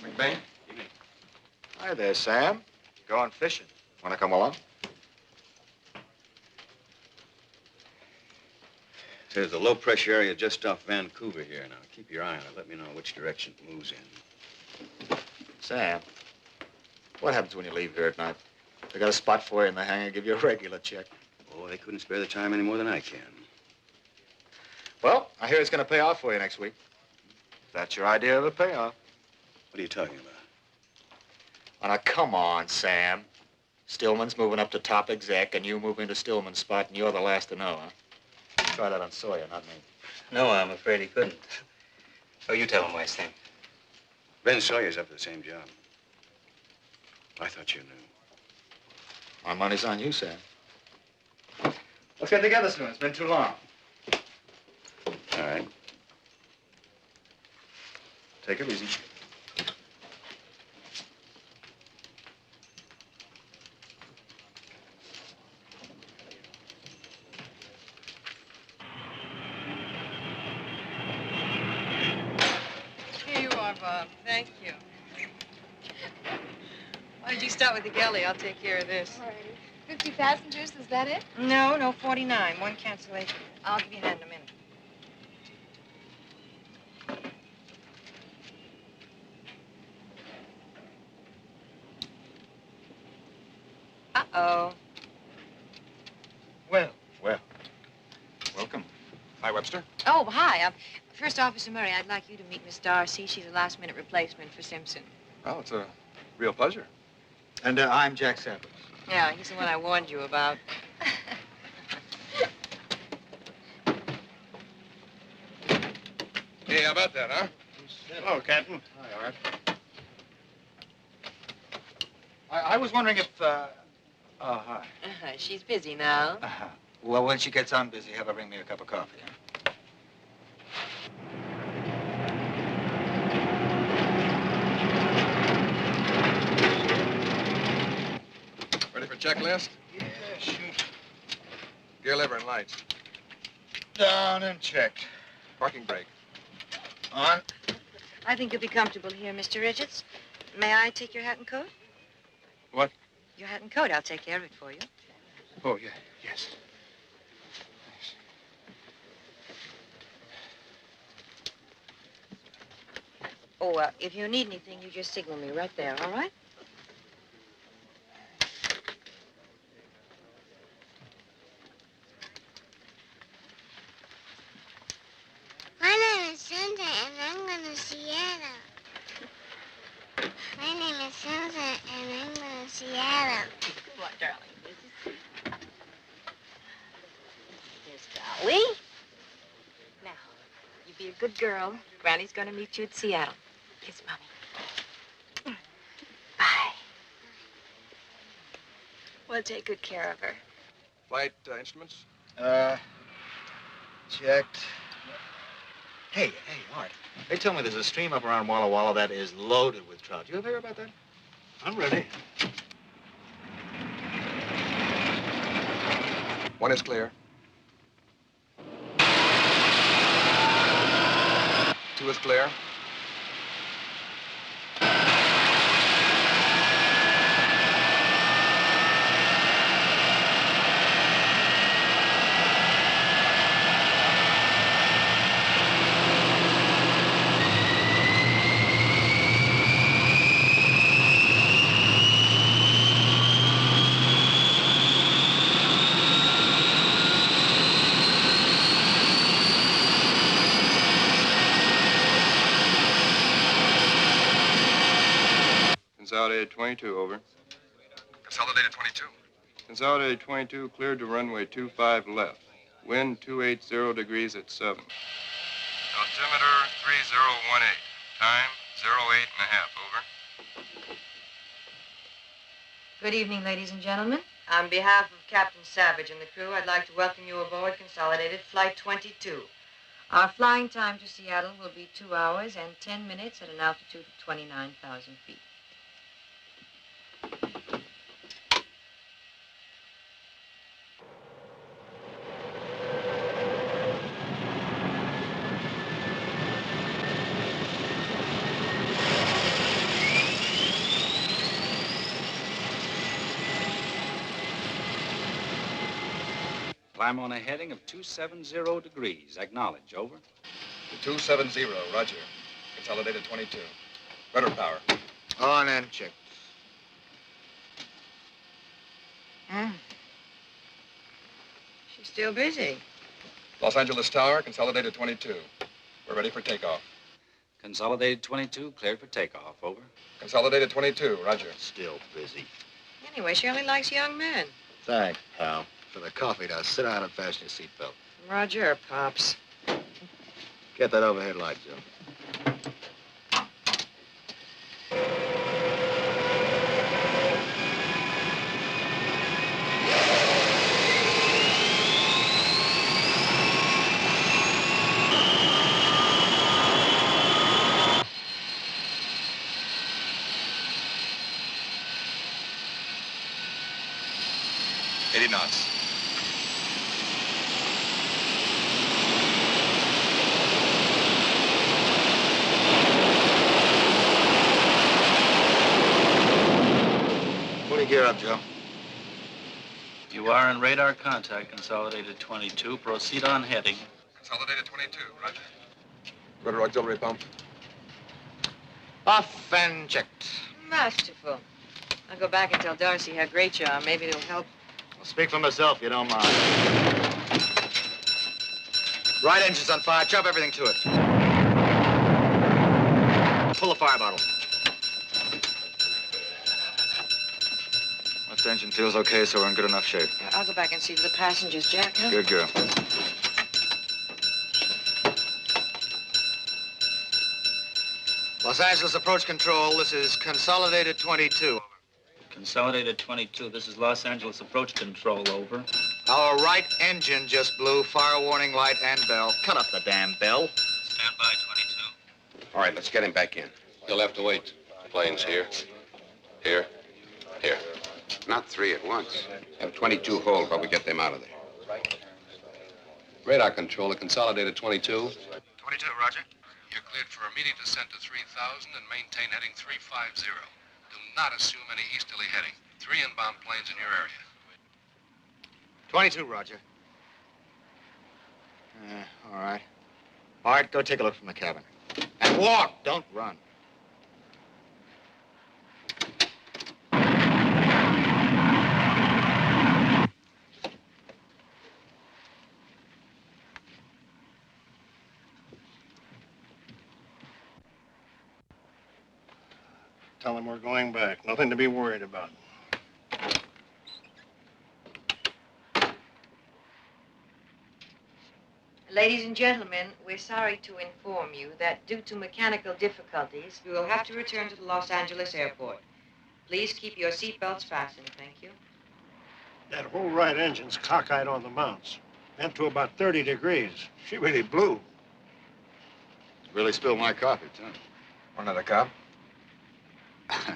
McBain. Evening. Hi there, Sam. Going fishing. Want to come along? There's a low-pressure area just off Vancouver here. Now, keep your eye on it. Let me know which direction it moves in. Sam, what happens when you leave here at night? They got a spot for you in the hangar, give you a regular check. Oh, they couldn't spare the time any more than I can. Well, I hear it's going to pay off for you next week. If that's your idea of a payoff. What are you talking about? Oh, now, come on, Sam. Stillman's moving up to top exec, and you move into Stillman's spot, and you're the last to know, huh? Try that on Sawyer, not me. No, I'm afraid he couldn't. Oh, you tell him, West, then. Ben Sawyer's up for the same job. I thought you knew. My money's on you, Sam. Let's get together soon. It's been too long. All right. Take it easy. Here you are, Bob. Thank you. Why don't you start with the galley? I'll take care of this. All righty. 50 passengers, is that it? No, 49. One cancellation. I'll give you a hand in a minute. Uh-oh. Well. Welcome. Hi, Webster. Oh, hi. First Officer Murray, I'd like you to meet Miss Darcy. She's a last-minute replacement for Simpson. Oh, it's a real pleasure. And I'm Jack Samples. Yeah, he's the one I warned you about. Hey, how about that, huh? Hello, Captain. Hi, Art. I was wondering if, Oh, hi. She's busy now. Well, when she gets on busy, have her bring me a cup of coffee, huh? Ready for checklist? Yeah, shoot. Gear lever and lights. Down and checked. Parking brake. On. I think you'll be comfortable here, Mr. Richards. May I take your hat and coat? What? Your hat and coat. I'll take care of it for you. Oh, yeah, yes. Oh, if you need anything, you just signal me right there, all right? My name is Santa, and I'm going to Seattle. My name is Santa, and I'm going to Seattle. What, darling? Here's Dolly. Now, you be a good girl. Granny's going to meet you at Seattle. Kiss Mommy. Bye. We'll take good care of her. Flight instruments? Checked. Hey, Art. They tell me there's a stream up around Walla Walla that is loaded with trout. You ever hear about that? I'm ready. One is clear. 2 is clear. Consolidated 22, over. Consolidated 22. Consolidated 22, cleared to runway 25 left. Wind 280 degrees at 7. Altimeter 3018. Time 08.5, over. Good evening, ladies and gentlemen. On behalf of Captain Savage and the crew, I'd like to welcome you aboard Consolidated Flight 22. Our flying time to Seattle will be 2 hours and 10 minutes at an altitude of 29,000 feet. I'm on a heading of 270 degrees. Acknowledge, over. To 270, roger. Consolidated 22. Rudder power. On and check. She's still busy. Los Angeles Tower, consolidated 22. We're ready for takeoff. Consolidated 22, cleared for takeoff, over. Consolidated 22, roger. Still busy. Anyway, she only likes young men. Thanks, pal. For the coffee, now sit down and fasten your seatbelt. Roger, Pops. Get that overhead light, Joe. Knots. Fully gear up, Joe. You are in radar contact, consolidated 22. Proceed on heading. Consolidated 22, roger. Rudder auxiliary pump. Off and checked. Masterful. I'll go back and tell Darcy how great you are. Maybe it'll help. I'll speak for myself, you don't mind. Right engine's on fire. Chop everything to it. Pull the fire bottle. Left engine feels okay, so we're in good enough shape. Yeah, I'll go back and see to the passengers, Jack, huh? Good girl. Los Angeles approach control. This is consolidated 22. Consolidated 22. This is Los Angeles approach control, over. Our right engine just blew. Fire warning light and bell. Cut up the damn bell. Stand by, 22. All right, let's get him back in. You'll have to wait. Planes here, here, here. Not three at once. Have 22 hold while we get them out of there. Radar control, consolidated 22. 22, roger. You're cleared for immediate descent to 3,000 and maintain heading 350. Do not assume any easterly heading. 3 inbound planes in your area. 22, roger. All right. All right, go take a look from the cabin. And walk, don't run. Tell them we're going back. Nothing to be worried about. Ladies and gentlemen, we're sorry to inform you that due to mechanical difficulties, we will have to return to the Los Angeles airport. Please keep your seatbelts fastened, thank you. That whole right engine's cockeyed on the mounts. Bent to about 30 degrees. She really blew. Really spilled my coffee, too. Want another cup?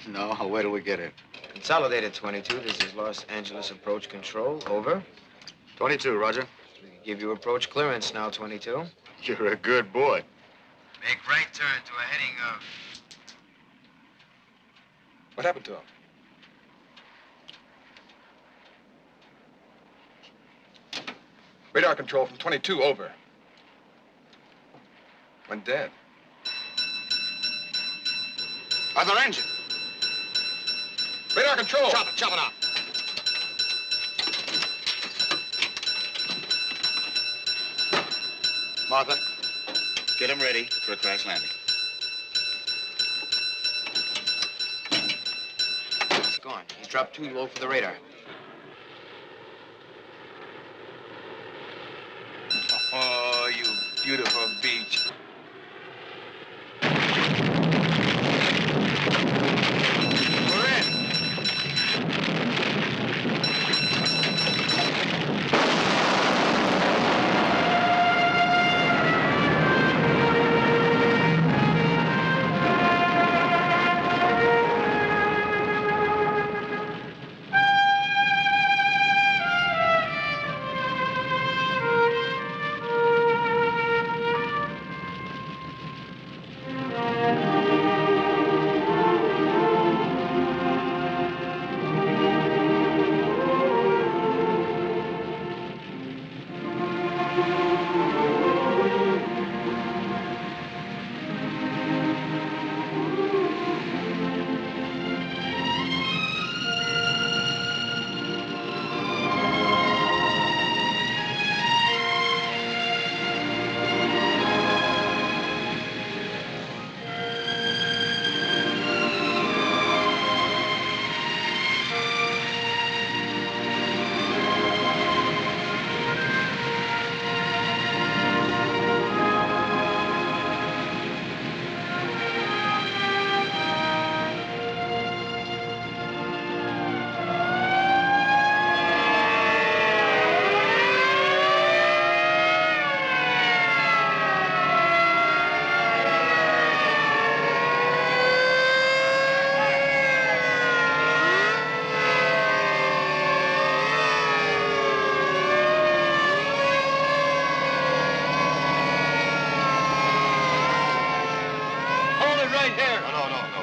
No, I'll wait till we get in. Consolidated 22. This is Los Angeles approach control, over. 22, roger. We can give you approach clearance now, 22. You're a good boy. Make right turn to a heading of... What happened to him? Radar control from 22, over. Went dead. Other engine. Radar control! Chop it off. Martha, get him ready for a crash landing. It's gone. He's dropped too low for the radar. Oh, you beautiful beach. We're in.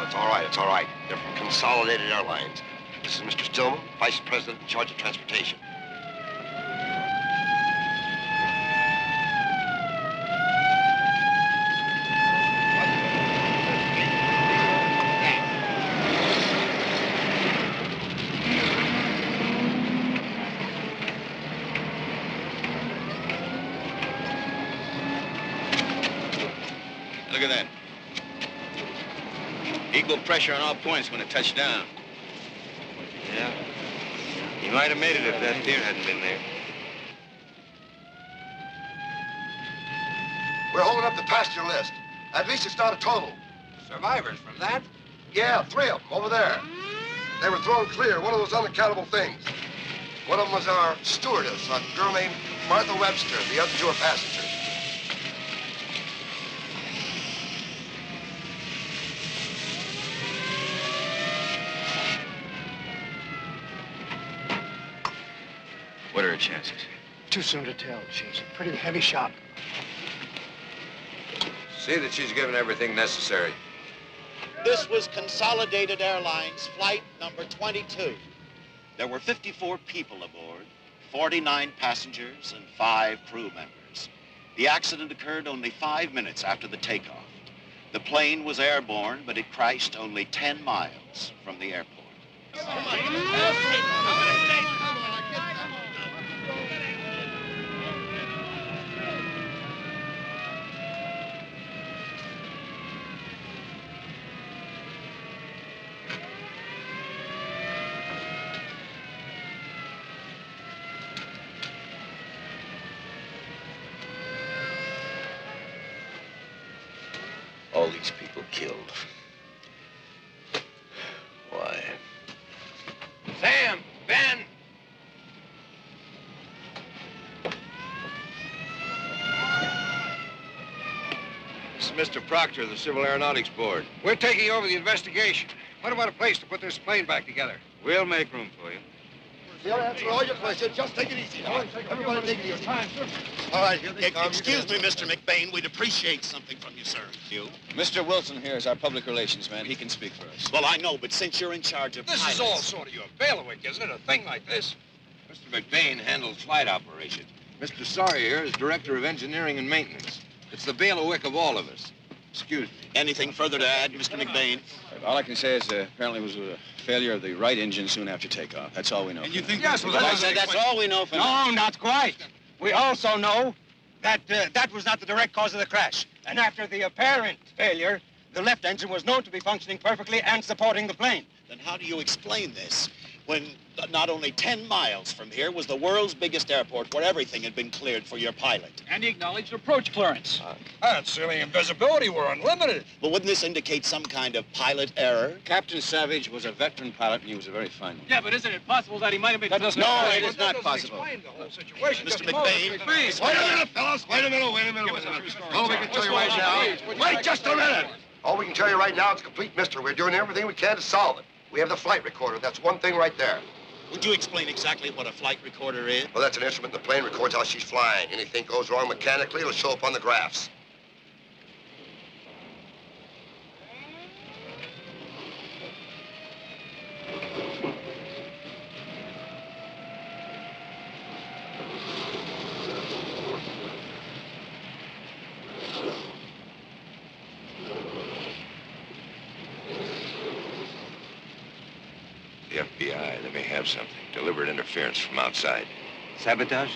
It's all right, it's all right. They're from Consolidated Airlines. This is Mr. Stillman, Vice President in charge of transportation. Look at that. Equal pressure on all points when it touched down. Yeah. He might have made it if that deer hadn't been there. We're holding up the passenger list. At least it's not a total. Survivors from that? Yeah, 3 of them over there. They were thrown clear, one of those unaccountable things. One of them was our stewardess, a girl named Martha Webster. The other 2 are passengers. What are her chances? Too soon to tell. She's a pretty heavy shot. See that she's given everything necessary. This was Consolidated Airlines flight number 22. There were 54 people aboard, 49 passengers and 5 crew members. The accident occurred only 5 minutes after the takeoff. The plane was airborne, but it crashed only 10 miles from the airport. All these people killed. Why? Sam! Ben! This is Mr. Proctor of the Civil Aeronautics Board. We're taking over the investigation. What about a place to put this plane back together? We'll make room for you. They'll answer all your questions. Just take it easy now. Everybody take your time. All right, here they come. Excuse me, Mr. McBain. We'd appreciate something from you, sir. You? Mr. Wilson here is our public relations man. He can speak for us. Well, I know, but since you're in charge of This is all sort of your bailiwick, isn't it? A thing like this? Mr. McBain handles flight operations. Mr. Sawyer here is Director of Engineering and Maintenance. It's the bailiwick of all of us. Excuse me. Anything further to add, Mr. McBain? All I can say is apparently it was a failure of the right engine soon after takeoff. That's all we know. And you think... Yes, well, I said that's all we know for now. No, not quite. We also know that that was not the direct cause of the crash. And after the apparent failure, the left engine was known to be functioning perfectly and supporting the plane. Then how do you explain this when not only 10 miles from here was the world's biggest airport where everything had been cleared for your pilot? And he acknowledged approach clearance. That's silly invisibility. We're unlimited. But wouldn't this indicate some kind of pilot error? Captain Savage was a veteran pilot, and he was a very fine one. Yeah, but isn't it possible that he might have been... No, it is not possible. Explain the whole situation. Mr. McBain, Please. Wait a minute, fellas. Wait a minute. All we can tell you right now... Wait just a minute. All we can tell you right now is a complete mystery. We're doing everything we can to solve it. We have the flight recorder. That's one thing right there. Would you explain exactly what a flight recorder is? Well, that's an instrument in the plane records how she's flying. Anything goes wrong mechanically, it'll show up on the graphs. The FBI, they may have something. Deliberate interference from outside. Sabotage?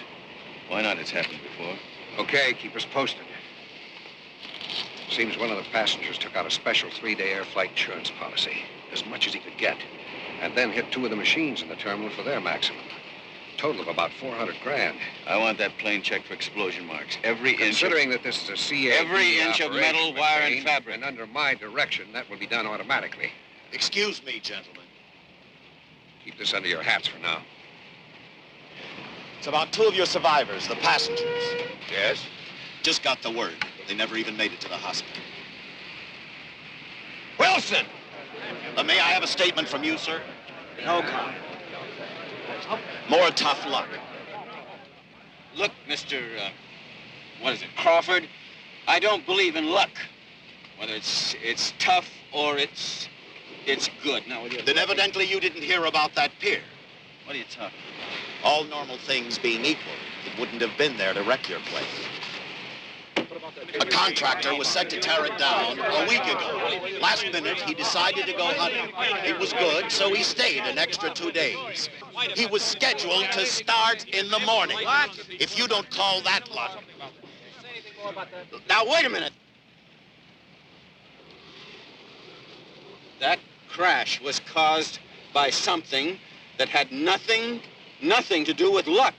Why not? It's happened before. Okay, keep us posted. Seems one of the passengers took out a special 3-day air flight insurance policy. As much as he could get. And then hit 2 of the machines in the terminal for their maximum. Total of about 400 grand. I want that plane checked for explosion marks. Every Considering that this is a CA. Every inch of metal, wire, and fabric. And under my direction, that will be done automatically. Excuse me, gentlemen. Keep this under your hats for now. It's about 2 of your survivors, the passengers. Yes? Just got the word. They never even made it to the hospital. Wilson! May I have a statement from you, sir? No comment. More tough luck. Look, Mr. What is it, Crawford? I don't believe in luck. Whether it's tough or it's It's good. Now, then evidently you didn't hear about that pier. What are you talking about? All normal things being equal, it wouldn't have been there to wreck your plane. A contractor was set to tear it down a week ago. Last minute, he decided to go hunting. It was good, so he stayed an extra 2 days. He was scheduled to start in the morning. If you don't call that luck. Now, wait a minute. That crash was caused by something that had nothing to do with luck.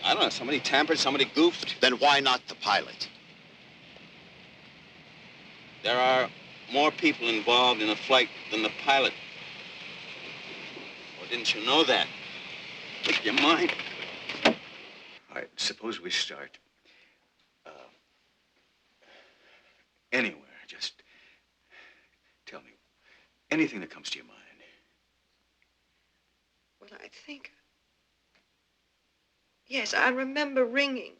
I don't know, somebody tampered, somebody goofed. Then why not the pilot? There are more people involved in a flight than the pilot. Or didn't you know that? Make your mind. All right, suppose we start anywhere. Just tell me anything that comes to your mind. Well, I think... Yes, I remember ringing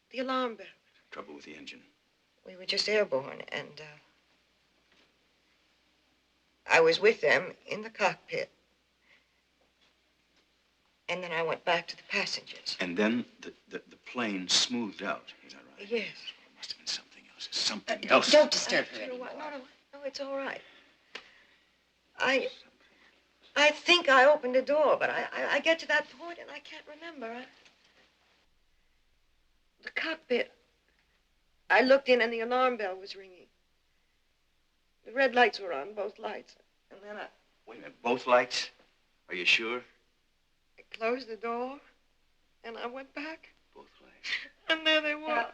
the alarm bell. Trouble with the engine. We were just airborne, and I was with them in the cockpit. And then I went back to the passengers. And then the plane smoothed out, is that right? Yes. It must have been something else. Something else. Don't disturb her anymore. No, it's all right. I think I opened the door, but I get to that point and I can't remember. The cockpit. I looked in and the alarm bell was ringing. The red lights were on, both lights. And then Wait a minute, both lights? Are you sure? I closed the door and I went back. Both lights. And there they were.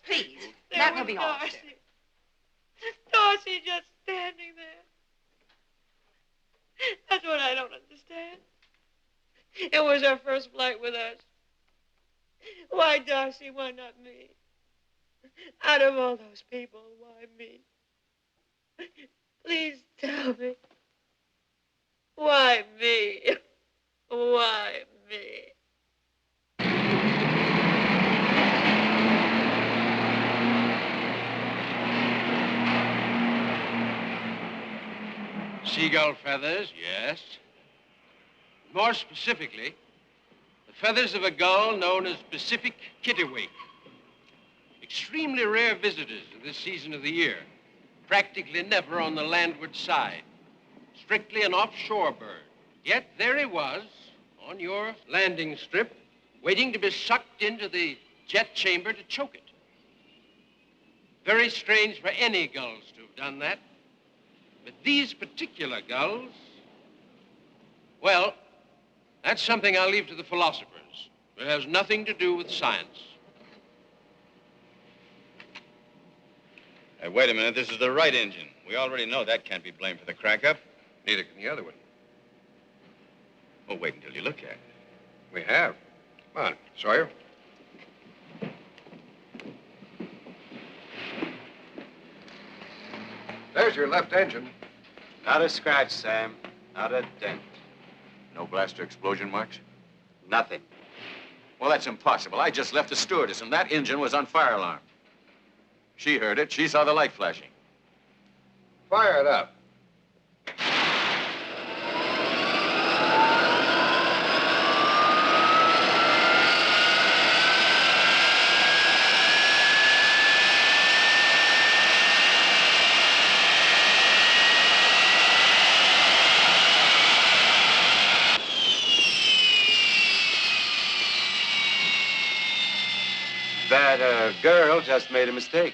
Please, There that was will be all. Darcy. Darcy just standing there. That's what I don't understand. It was her first flight with us. Why, Darcy, why not me? Out of all those people, why me? Please tell me. Why me? Why me? Seagull feathers, yes. More specifically, the feathers of a gull known as Pacific kittiwake. Extremely rare visitors at this season of the year. Practically never on the landward side. Strictly an offshore bird. Yet there he was, on your landing strip, waiting to be sucked into the jet chamber to choke it. Very strange for any gulls to have done that. But these particular gulls, well, that's something I'll leave to the philosophers. It has nothing to do with science. Hey, wait a minute, this is the right engine. We already know that can't be blamed for the crack-up. Neither can the other one. Oh, wait until you look at it. We have. Come on, Sawyer. There's your left engine. Not a scratch, Sam. Not a dent. No blast or explosion marks? Nothing. Well, that's impossible. I just left the stewardess, and that engine was on fire alarm. She heard it. She saw the light flashing. Fire it up. That girl just made a mistake.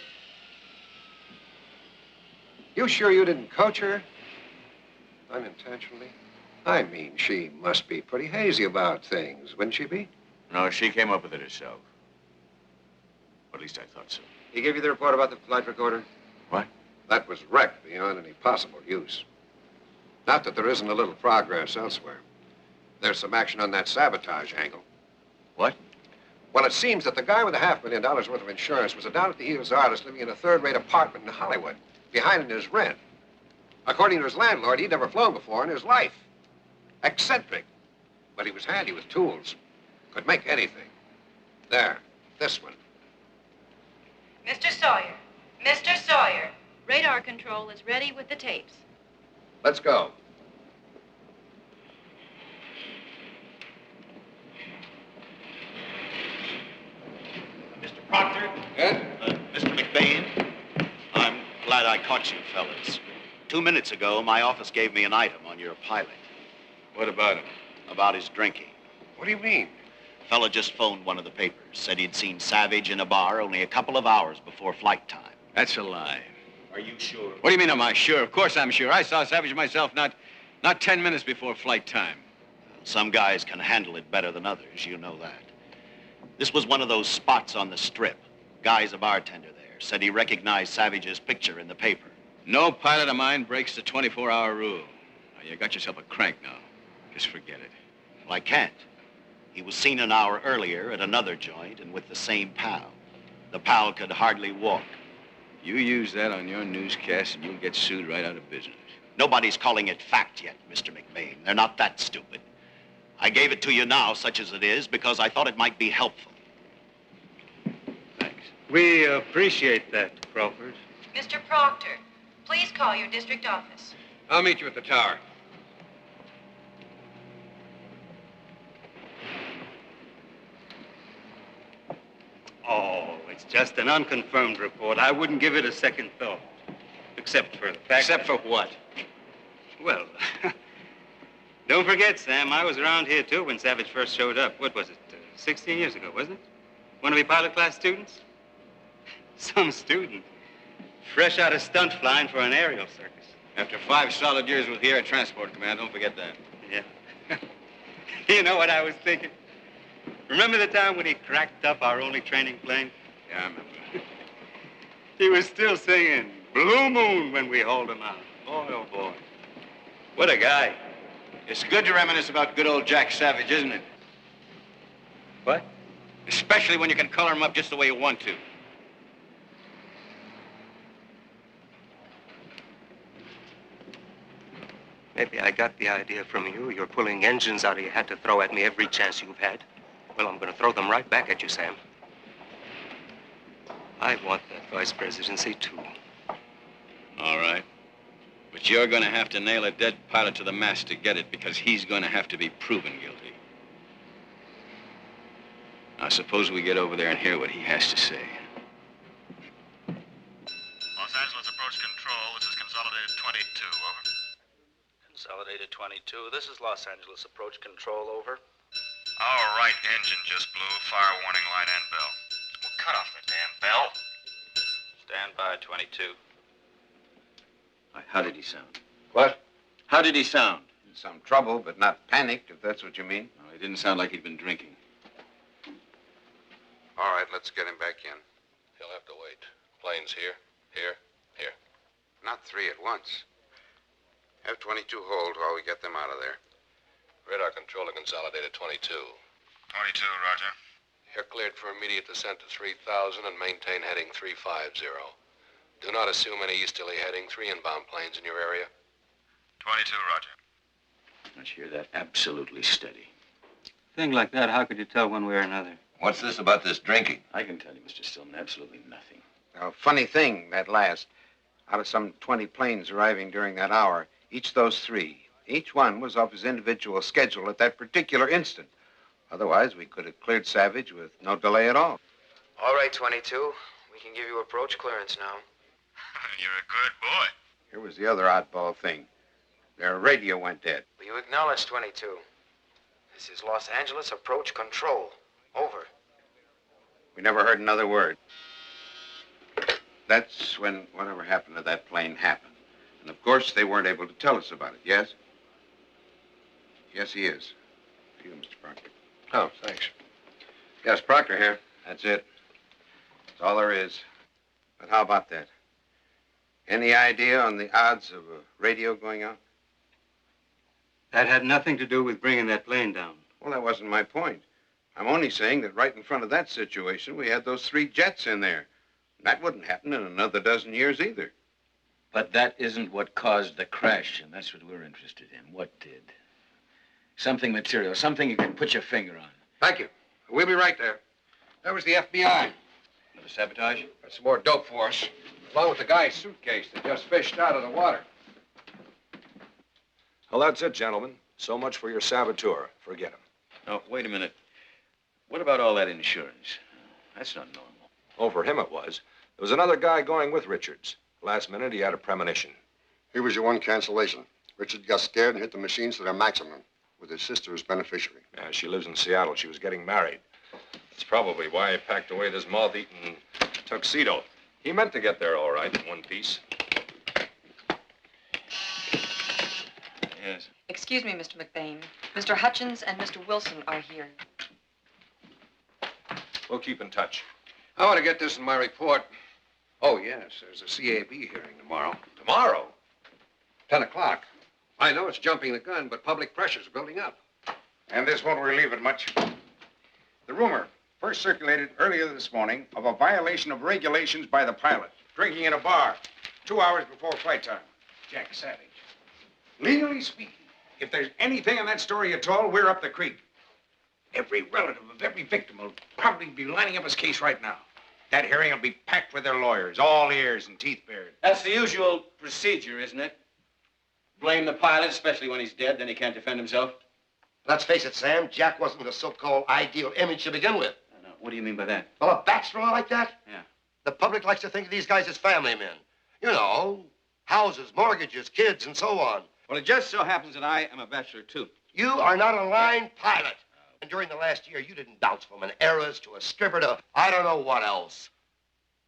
You sure you didn't coach her? Unintentionally? I mean, she must be pretty hazy about things, wouldn't she be? No, she came up with it herself. Or at least I thought so. He gave you the report about the flight recorder? What? That was wrecked beyond any possible use. Not that there isn't a little progress elsewhere. There's some action on that sabotage angle. What? Well, it seems that the guy with $500,000 worth of insurance was a down-at-the-heels artist living in a third-rate apartment in Hollywood, behind in his rent. According to his landlord, he'd never flown before in his life. Eccentric. But he was handy with tools. Could make anything. There, this one. Mr. Sawyer. Mr. Sawyer. Radar control is ready with the tapes. Let's go. Mr. Proctor? Mr. McBain? I'm glad I caught you, fellas. 2 minutes ago, my office gave me an item on your pilot. What about him? About his drinking. What do you mean? Fella just phoned one of the papers. Said he'd seen Savage in a bar only a couple of hours before flight time. That's a lie. Are you sure? What do you mean, am I sure? Of course I'm sure. I saw Savage myself not 10 minutes before flight time. Some guys can handle it better than others, you know that. This was one of those spots on the strip. Guy's a bartender there. Said he recognized Savage's picture in the paper. No pilot of mine breaks the 24-hour rule. Now, you got yourself a crank now. Just forget it. Well, I can't. He was seen an hour earlier at another joint and with the same pal. The pal could hardly walk. You use that on your newscast and you'll get sued right out of business. Nobody's calling it fact yet, Mr. McBain. They're not that stupid. I gave it to you now, such as it is, because I thought it might be helpful. Thanks. We appreciate that, Crawford. Mr. Proctor, please call your district office. I'll meet you at the tower. Oh, it's just an unconfirmed report. I wouldn't give it a second thought. Except for the fact... Except for what? Well, don't forget, Sam, I was around here, too, when Savage first showed up. What was it, 16 years ago, wasn't it? One of your pilot class students? Some student. Fresh out of stunt flying for an aerial circus. After 5 solid years with the Air Transport Command, don't forget that. Yeah. You know what I was thinking? Remember the time when he cracked up our only training plane? Yeah, I remember. He was still singing Blue Moon when we hauled him out. Boy, oh boy. What a guy. It's good to reminisce about good old Jack Savage, isn't it? What? Especially when you can color him up just the way you want to. Maybe I got the idea from you. You're pulling engines out of your hat to throw at me every chance you've had. Well, I'm going to throw them right back at you, Sam. I want that vice presidency, too. All right. But you're going to have to nail a dead pilot to the mast to get it, because he's going to have to be proven guilty. Now, suppose we get over there and hear what he has to say. Los Angeles approach control. This is Consolidated 22. Over. Consolidated 22. This is Los Angeles approach control. Over. Our right engine just blew. Fire warning light and bell. Well, cut off the damn bell. Stand by 22. How did he sound? What? How did he sound? In some trouble, but not panicked, if that's what you mean. No, he didn't sound like he'd been drinking. All right, let's get him back in. He'll have to wait. Planes here, here, here. Not 3 at once. Have 22 hold while we get them out of there. Radar control to Consolidated 22. 22, roger. You're cleared for immediate descent to 3,000 and maintain heading 350. Do not assume any easterly heading. 3 inbound planes in your area. 22, roger. Let's hear that absolutely steady. Thing like that, how could you tell one way or another? What's this about this drinking? I can tell you, Mr. Stillman, absolutely nothing. Now, funny thing, that last. Out of some 20 planes arriving during that hour, each of those 3, each one was off his individual schedule at that particular instant. Otherwise, we could have cleared Savage with no delay at all. All right, 22. We can give you approach clearance now. You're a good boy. Here was the other oddball thing. Their radio went dead. Will you acknowledge 22? This is Los Angeles approach control. Over. We never heard another word. That's when whatever happened to that plane happened. And of course, they weren't able to tell us about it, yes? Yes, he is. To you, Mr. Proctor. Oh, thanks. Yes, Proctor here. That's it. That's all there is. But how about that? Any idea on the odds of a radio going out? That had nothing to do with bringing that plane down. Well, that wasn't my point. I'm only saying that right in front of that situation, we had those 3 jets in there. That wouldn't happen in another dozen years either. But that isn't what caused the crash, and that's what we're interested in. What did? Something material, something you can put your finger on. Thank you. We'll be right there. That was the FBI. Another sabotage? Got some more dope for us. Along with the guy's suitcase that just fished out of the water. Well, that's it, gentlemen. So much for your saboteur. Forget him. Oh, wait a minute. What about all that insurance? That's not normal. Oh, for him it was. There was another guy going with Richards. Last minute, he had a premonition. He was your one cancellation. Richard got scared and hit the machines to their maximum, with his sister as beneficiary. Yeah, she lives in Seattle. She was getting married. That's probably why he packed away this moth-eaten tuxedo. He meant to get there all right in one piece. Yes. Excuse me, Mr. McBain. Mr. Hutchins and Mr. Wilson are here. We'll keep in touch. I want to get this in my report. Oh, yes, there's a CAB hearing tomorrow. Tomorrow? 10 o'clock. I know it's jumping the gun, but public pressure's building up. And this won't relieve it much. The rumor first circulated earlier this morning of a violation of regulations by the pilot, drinking in a bar 2 hours before flight time. Jack Savage. Legally speaking, if there's anything in that story at all, we're up the creek. Every relative of every victim will probably be lining up his case right now. That hearing will be packed with their lawyers, all ears and teeth bared. That's the usual procedure, isn't it? Blame the pilot, especially when he's dead, then he can't defend himself. Let's face it, Sam, Jack wasn't the so-called ideal image to begin with. No, what do you mean by that? Well, a bachelor like that? Yeah. The public likes to think of these guys as family men. You know, houses, mortgages, kids, and so on. Well, it just so happens that I am a bachelor, too. You are not a line pilot. And during the last year, you didn't bounce from an Eras to a stripper to I don't know what else.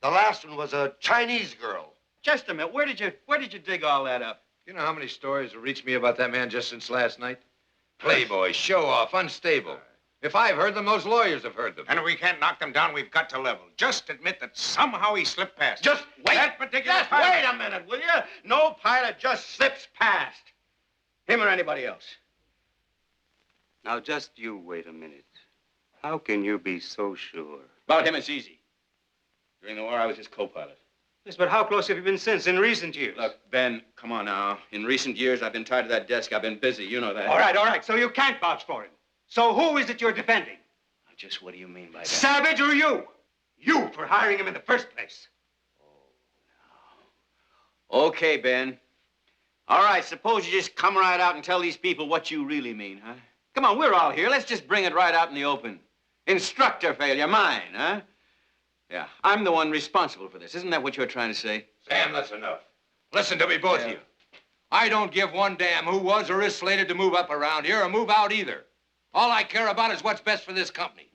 The last one was a Chinese girl. Just a minute. Where did you dig all that up? You know how many stories have reached me about that man just since last night? Playboy, show-off, unstable. If I've heard them, those lawyers have heard them. And if we can't knock them down, we've got to level. Just admit that somehow he slipped past. Just wait. That particular Just pilot. wait a minute, will you? No pilot just slips past. Him or anybody else. Now, just you wait a minute. How can you be so sure? About him, it's easy. During the war, I was his co-pilot. Yes, but how close have you been since, in recent years? Look, Ben, come on now. In recent years, I've been tied to that desk. I've been busy. You know that. All right. So you can't vouch for him. So who is it you're defending? Just what do you mean by that? Savage or you? You for hiring him in the first place. Okay, Ben. All right, suppose you just come right out and tell these people what you really mean, huh? Come on, we're all here. Let's just bring it right out in the open. Instructor failure, mine, huh? Yeah, I'm the one responsible for this. Isn't that what you're trying to say? Sam, that's enough. Listen to me, both of you. I don't give one damn who was or is slated to move up around here or move out either. All I care about is what's best for this company.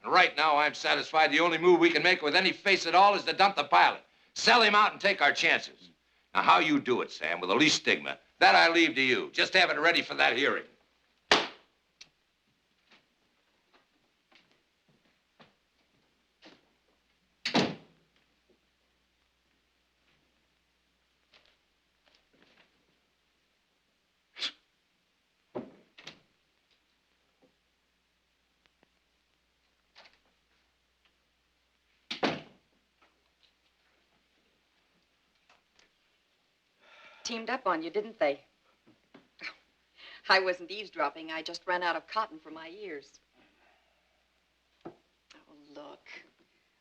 And right now, I'm satisfied the only move we can make with any face at all is to dump the pilot. Sell him out and take our chances. Now, how you do it, Sam, with the least stigma, that I leave to you. Just have it ready for that hearing. Teamed up on you, didn't they? I wasn't eavesdropping. I just ran out of cotton for my ears. Oh, look.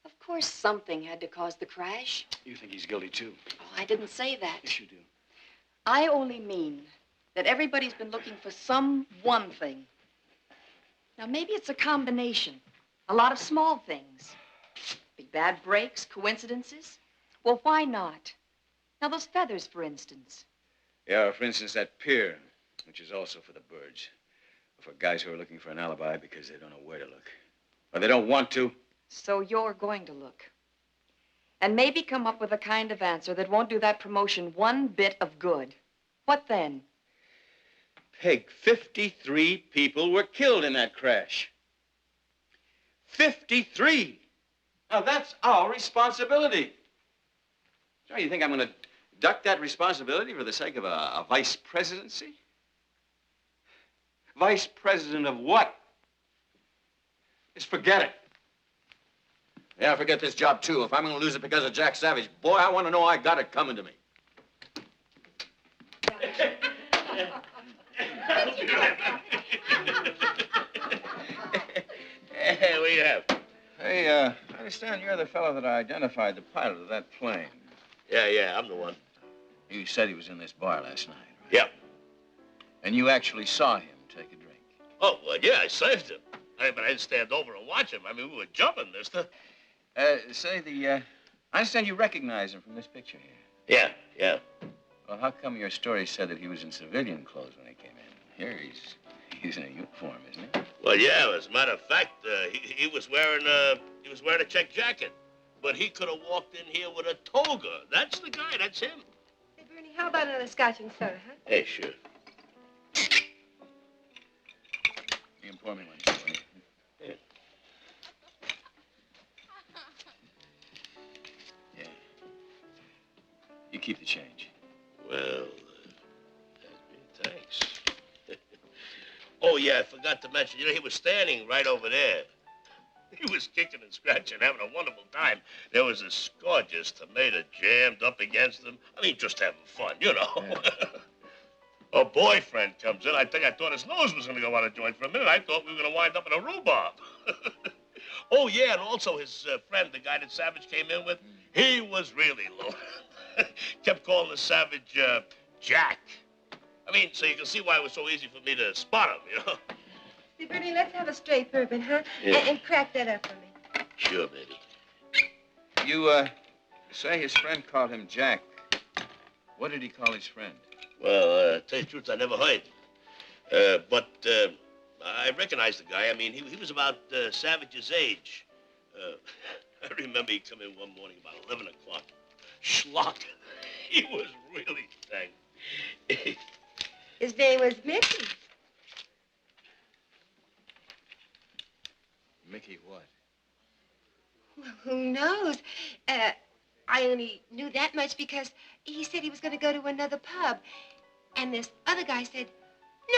Of course something had to cause the crash. You think he's guilty, too? Oh, I didn't say that. Yes, you do. I only mean that everybody's been looking for some one thing. Now, maybe it's a combination. A lot of small things. Big bad breaks, coincidences. Well, why not? Now, those feathers, for instance. Yeah, for instance, that pier, which is also for the birds. For guys who are looking for an alibi because they don't know where to look. Or they don't want to. So you're going to look. And maybe come up with a kind of answer that won't do that promotion one bit of good. What then? Peg, 53 people were killed in that crash. 53! Now, that's our responsibility. So you think I'm going to duck that responsibility for the sake of a vice presidency? Vice president of what? Just forget it. Yeah, forget this job, too. If I'm going to lose it because of Jack Savage, boy, I want to know I got it coming to me. Hey, what do you have? Hey, I understand you're the fellow that identified the pilot of that plane. Yeah, I'm the one. You said he was in this bar last night, right? Yeah. And you actually saw him take a drink? Oh, well, yeah, I saved him. But I didn't stand over and watch him. I mean, we were jumping, mister. I understand you recognize him from this picture here. Yeah. Well, how come your story said that he was in civilian clothes when he came in? Here, he's in a uniform, isn't he? Well, yeah, as a matter of fact, he was wearing a check jacket. But he could have walked in here with a toga. That's the guy, that's him. Hey, Bernie, how about another scotch and soda, huh? Hey, sure. You can pour me one, will you? Yeah. Yeah. You keep the change. Well, thanks. Oh, yeah, I forgot to mention, he was standing right over there. He was kicking and scratching, having a wonderful time. There was this gorgeous tomato jammed up against him. I mean, just having fun, you know. Yeah. A boyfriend comes in. I thought his nose was going to go out of joint for a minute. I thought we were going to wind up in a rhubarb. Oh, yeah, and also his friend, the guy that Savage came in with, he was really low. Kept calling the Savage Jack. I mean, so you can see why it was so easy for me to spot him, you know. See, Bernie, let's have a straight bourbon, huh? Yeah. And crack that up for me. Sure, baby. You, say his friend called him Jack. What did he call his friend? Well, tell you the truth, I never heard. But I recognized the guy. I mean, he was about Savage's age. I remember he come in one morning about 11 o'clock. Schlock. He was really dang. His name was Mickey. Mickey what? Well, who knows? I only knew that much because he said he was going to go to another pub. And this other guy said,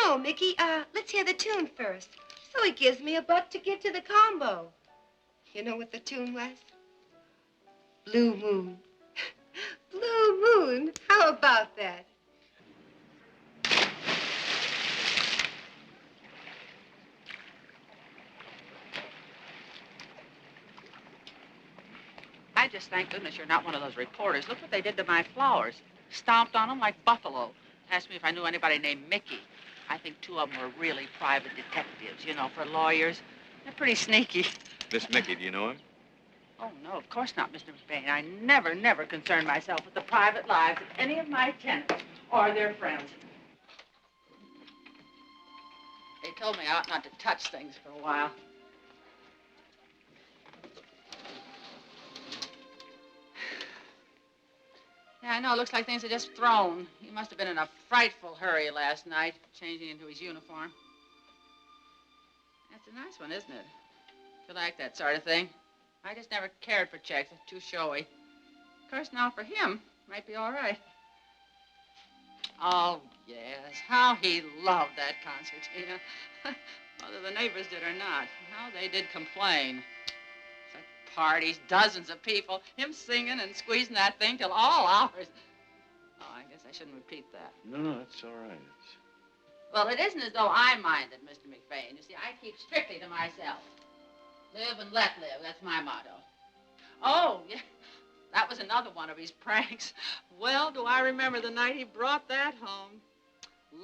no, Mickey, let's hear the tune first. So he gives me a buck to get to the combo. You know what the tune was? Blue Moon. Blue Moon. How about that? I just thank goodness you're not one of those reporters. Look what they did to my flowers. Stomped on them like buffalo. Asked me if I knew anybody named Mickey. I think two of them were really private detectives, you know, for lawyers. They're pretty sneaky. This Mickey, do you know him? Oh, no, of course not, Mr. McBain. I never concern myself with the private lives of any of my tenants or their friends. They told me I ought not to touch things for a while. Yeah, I know. It looks like things are just thrown. He must have been in a frightful hurry last night, changing into his uniform. That's a nice one, isn't it? You like that sort of thing? I just never cared for checks. They're too showy. Of course, now for him, might be all right. Oh, yes. How he loved that concertina. Whether the neighbors did or not. How they did complain. Parties, dozens of people, him singing and squeezing that thing till all hours. Oh, I guess I shouldn't repeat that. No, that's all right. Well, it isn't as though I minded, Mr. McBain. You see, I keep strictly to myself. Live and let live, that's my motto. Oh, yeah, that was another one of his pranks. Well, do I remember the night he brought that home.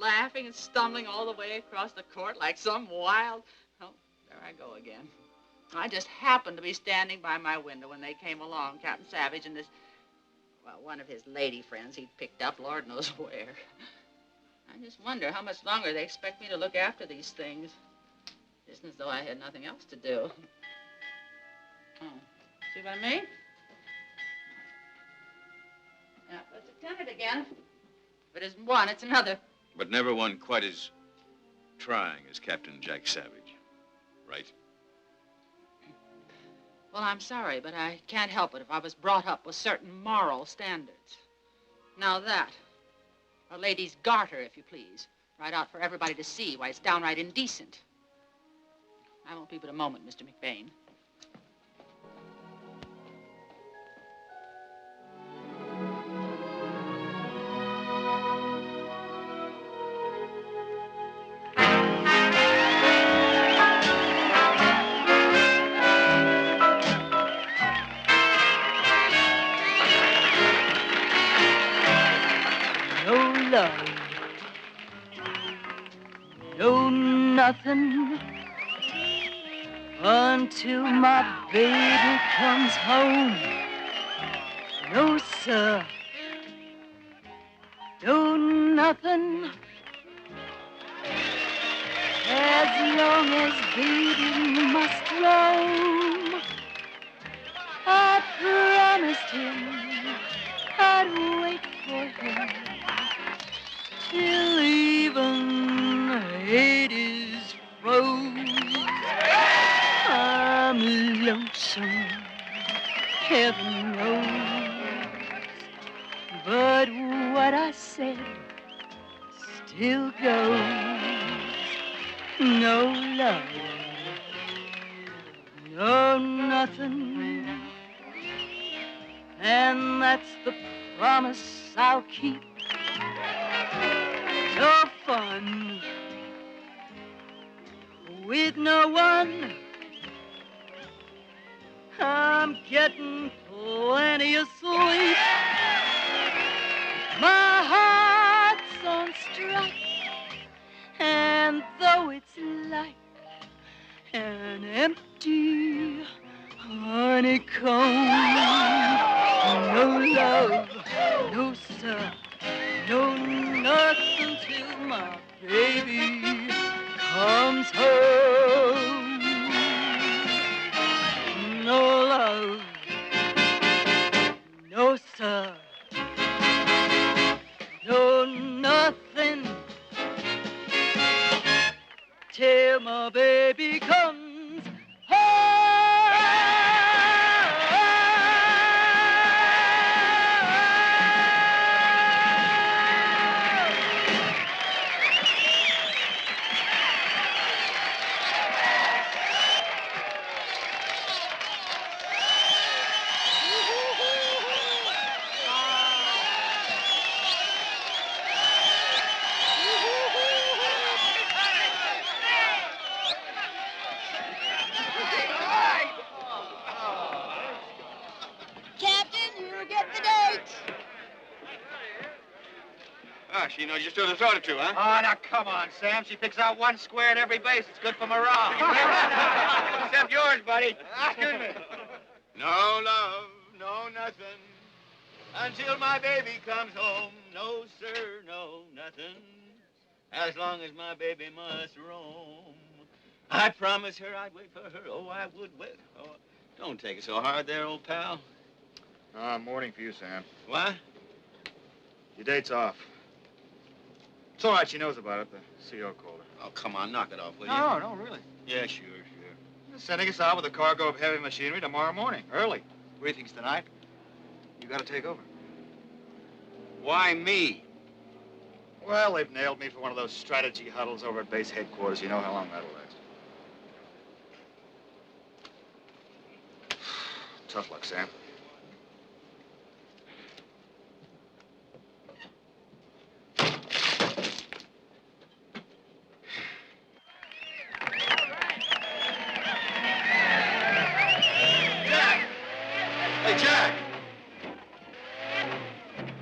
Laughing and stumbling all the way across the court like some wild... Oh, there I go again. I just happened to be standing by my window when they came along, Captain Savage and this, well, one of his lady friends he'd picked up, Lord knows where. I just wonder how much longer they expect me to look after these things. It isn't as though I had nothing else to do. Oh, see what I mean? Yeah, that's a tenant again. If it isn't one, it's another. But never one quite as trying as Captain Jack Savage, right? Well, I'm sorry, but I can't help it if I was brought up with certain moral standards. Now that, a lady's garter, if you please, right out for everybody to see why it's downright indecent. I won't be but a moment, Mr. McBain. love, no nothing until my baby comes home. No, sir, no nothing as long as baby must roam. I promised him I'd wait for him till even Hades froze. I'm lonesome, heaven knows, but what I said still goes. No love, no nothing, and that's the promise I'll keep. No fun with no one. I'm getting plenty of sleep. My heart's on strike, and though it's like an empty honeycomb, no love, no sir, no nothing till my baby comes home. No love, no sir, no nothing till my baby comes She knows you stood a soda too, huh? Oh, now, come on, Sam. She picks out one square at every base. It's good for morale. Except yours, buddy. Excuse me. No love, no nothing, until my baby comes home. No, sir, no nothing, as long as my baby must roam. I promised her I'd wait for her. Oh, I would wait. Oh, don't take it so hard there, old pal. Morning for you, Sam. What? Your date's off. It's all right. She knows about it. The CO called her. Oh, come on, knock it off, will you? No, really. Yeah, sure. They're sending us out with a cargo of heavy machinery tomorrow morning, early. Briefing's tonight. You got to take over. Why me? Well, they've nailed me for one of those strategy huddles over at base headquarters. You know how long that'll last. Tough luck, Sam.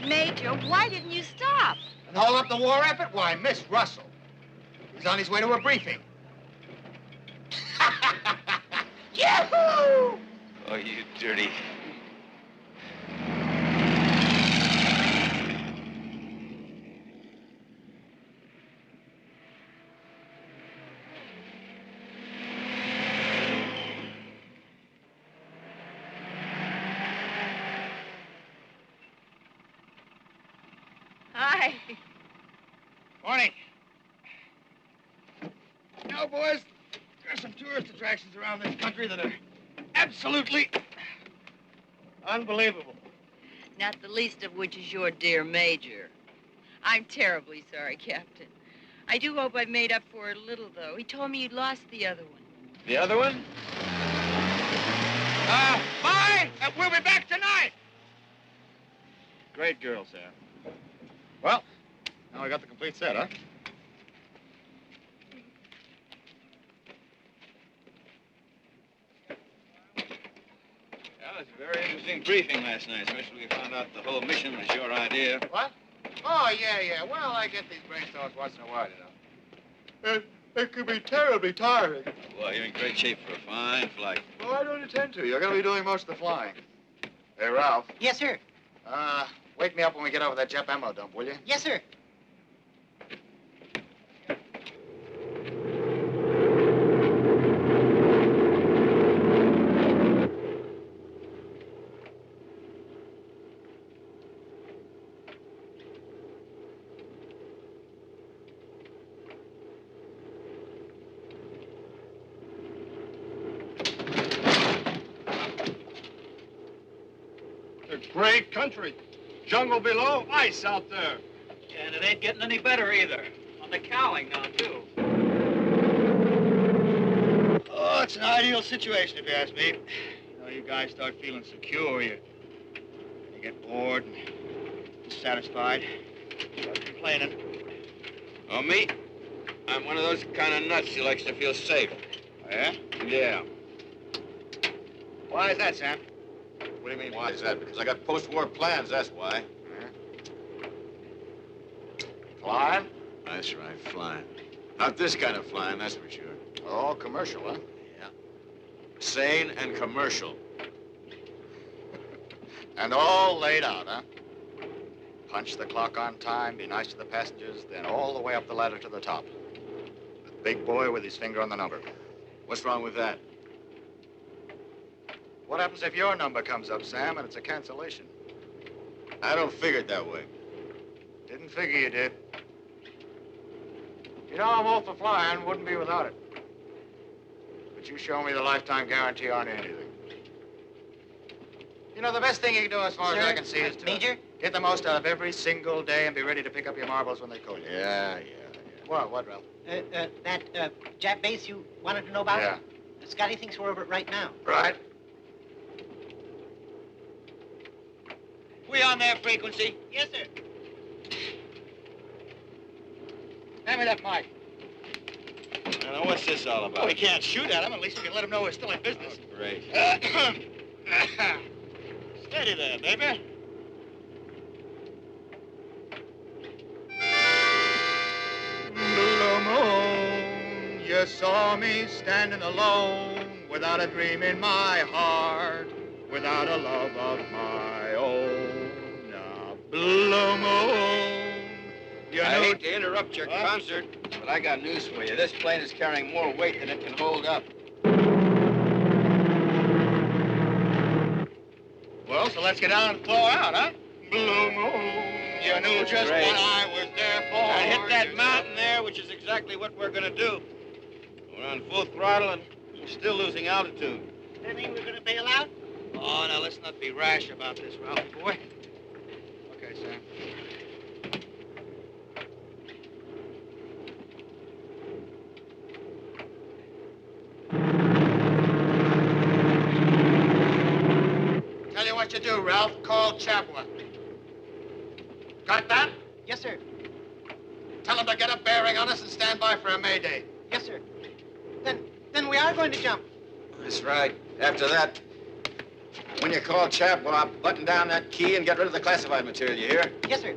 Major, why didn't you stop? And hold up the war effort? Why, Miss Russell. He's on his way to a briefing. Yahoo! Oh, you dirty. Hi. Morning. You know, boys, there's some tourist attractions around this country that are absolutely unbelievable. Not the least of which is your dear Major. I'm terribly sorry, Captain. I do hope I've made up for it a little, though. He told me you'd lost the other one. The other one? Bye! We'll be back tonight! Great girl, Sam. Well, now we got the complete set, huh? Yeah, it was a very interesting briefing last night, especially we found out the whole mission was your idea. What? Oh, yeah. Well, I get these brainstorms once in a while, you know. It can be terribly tiring. Well, you're in great shape for a fine flight. Well, I don't intend to. You're going to be doing most of the flying. Hey, Ralph. Yes, sir. Wake me up when we get over that jet ammo dump, will you? Yes, sir. Great country. Jungle below, ice out there. Yeah, and it ain't getting any better either. On the cowling now, too. Oh, it's an ideal situation, if you ask me. You know, you guys start feeling secure. You get bored and dissatisfied. Start complaining. Oh, me? I'm one of those kind of nuts who likes to feel safe. Oh, yeah? Yeah. Why is that, Sam? What do you mean, why is that? Because I got post-war plans, that's why. Flying? That's right, flying. Not this kind of flying, that's for sure. Oh, commercial, huh? Yeah. Sane and commercial. And all laid out, huh? Punch the clock on time, be nice to the passengers, then all the way up the ladder to the top. The big boy with his finger on the number. What's wrong with that? What happens if your number comes up, Sam, and it's a cancellation? I don't figure it that way. Didn't figure you did. You know, I'm all for flying, wouldn't be without it. But you show me the lifetime guarantee on anything. You know, the best thing you can do as far as I can see is to Major? get the most out of every single day and be ready to pick up your marbles when they call you. Yeah. What, Ralph? That Jap base you wanted to know about? Yeah. Scotty thinks we're over it right now. Right. We on their frequency? Yes, sir. Hand me that mic. Now, what's this all about? Well, we can't shoot at him. At least we can let him know we're still in business. Oh, great. Steady there, baby. Blue moon, you saw me standing alone, without a dream in my heart, without a love of my own. Now, blue moon, you I know... hate to interrupt your concert, but I got news for you. This plane is carrying more weight than it can hold up. Well, so let's get down and claw out, huh? Blue moon, you knew just Great. what I was there for. Now hit that mountain there, which is exactly what we're going to do. We're on full throttle and we're still losing altitude. That mean we're gonna bail out? Oh, now let's not be rash about this, Ralph, boy. Okay, Sam. Tell you what you do, Ralph. Call Chapua. Got that? Yes, sir. Tell him to get a bearing on us and stand by for a mayday. Yes, sir. Then we are going to jump. That's right. After that, when you call Chap, well, I'll button down that key and get rid of the classified material, you hear? Yes, sir.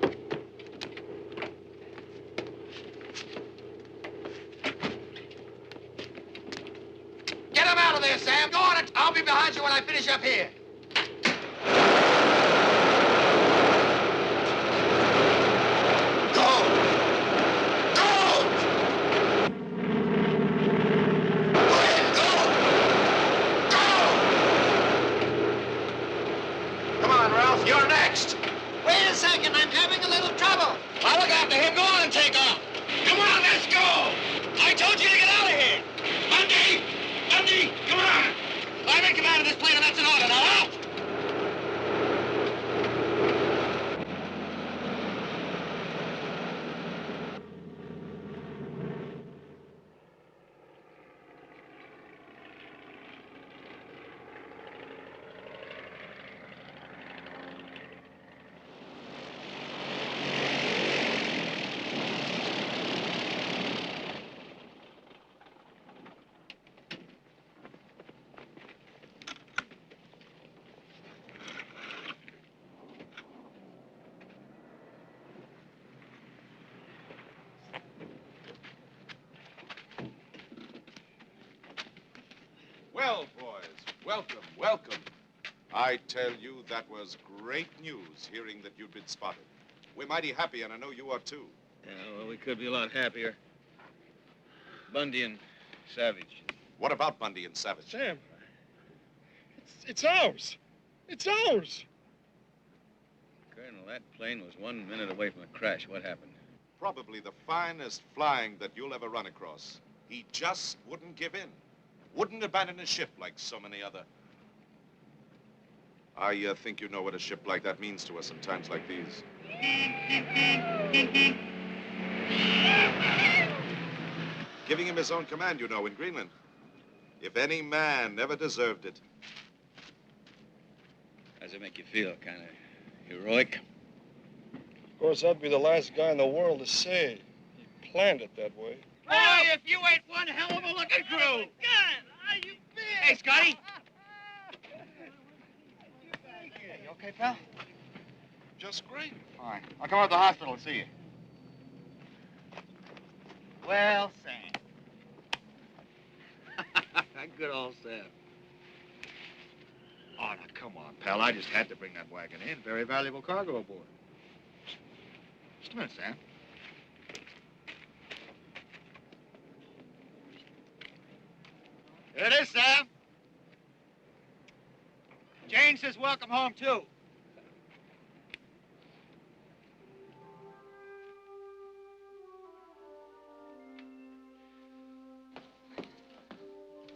Get him out of there, Sam. Go on it. I'll be behind you when I finish up here. Come on, Ralph. You're next. Wait a second, I'm having a little trouble. I'll look after him. Go on and take off. Come on, let's go. I told you to get out of here. Bundy, come on. I'm in command of this plane, and that's an order. Now, out. Welcome, welcome. I tell you, that was great news, hearing that you'd been spotted. We're mighty happy, and I know you are, too. Yeah, well, we could be a lot happier. Bundy and Savage. What about Bundy and Savage? Sam, it's ours. It's ours. Colonel, that plane was 1 minute away from a crash. What happened? Probably the finest flying that you'll ever run across. He just wouldn't give in. Wouldn't abandon a ship like so many other. I think you know what a ship like that means to us in times like these. Giving him his own command, you know, in Greenland. If any man ever deserved it. How's it make you feel? Kind of heroic? Of course, I'd be the last guy in the world to say he planned it that way. Boy, if you ain't one hell of a looking crew. God, are you big? Hey, Scotty. You okay, pal? Just great. All right. I'll come out to the hospital and see you. Well, Sam. Good old Sam. Oh, now, come on, pal. I just had to bring that wagon in. Very valuable cargo aboard. Just a minute, Sam. Here it is, Sam. Jane says welcome home, too.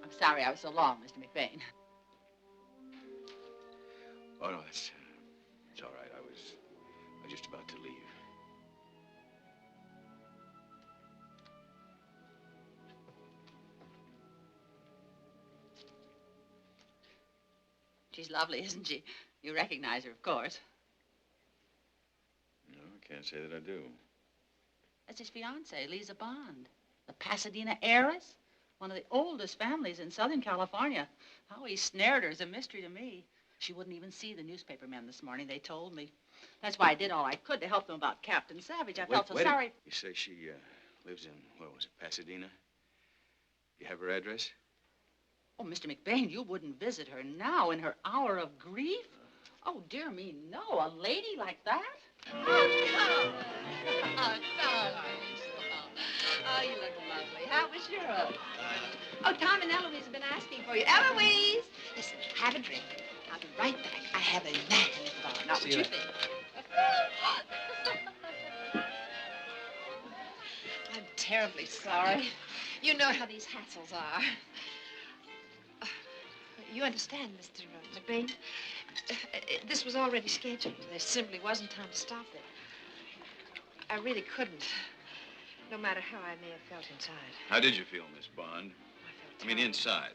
I'm sorry I was so long, Mr. McBain. Oh, no, it's all right. I was just about to leave. She's lovely, isn't she? You recognize her, of course. No, I can't say that I do. That's his fiancée, Lisa Bond. The Pasadena heiress. One of the oldest families in Southern California. How he snared her is a mystery to me. She wouldn't even see the newspaper men this morning, they told me. That's why I did all I could to help them about Captain Savage. I felt so sorry. You say she lives in, what was it, Pasadena? You have her address? Oh, Mr. McBain, you wouldn't visit her now in her hour of grief? Oh, dear me, no. A lady like that? Oh, come. Oh, darling. Oh, you look lovely. How was Europe? Oh, Tom and Eloise have been asking for you. Eloise! Listen, have a drink. I'll be right back. I have a man in the bar. Now, what you think? I'm terribly sorry. You know how these hassles are. You understand, Mr. McBain? This was already scheduled. There simply wasn't time to stop it. I really couldn't, no matter how I may have felt inside. How did you feel, Miss Bond? I mean, inside.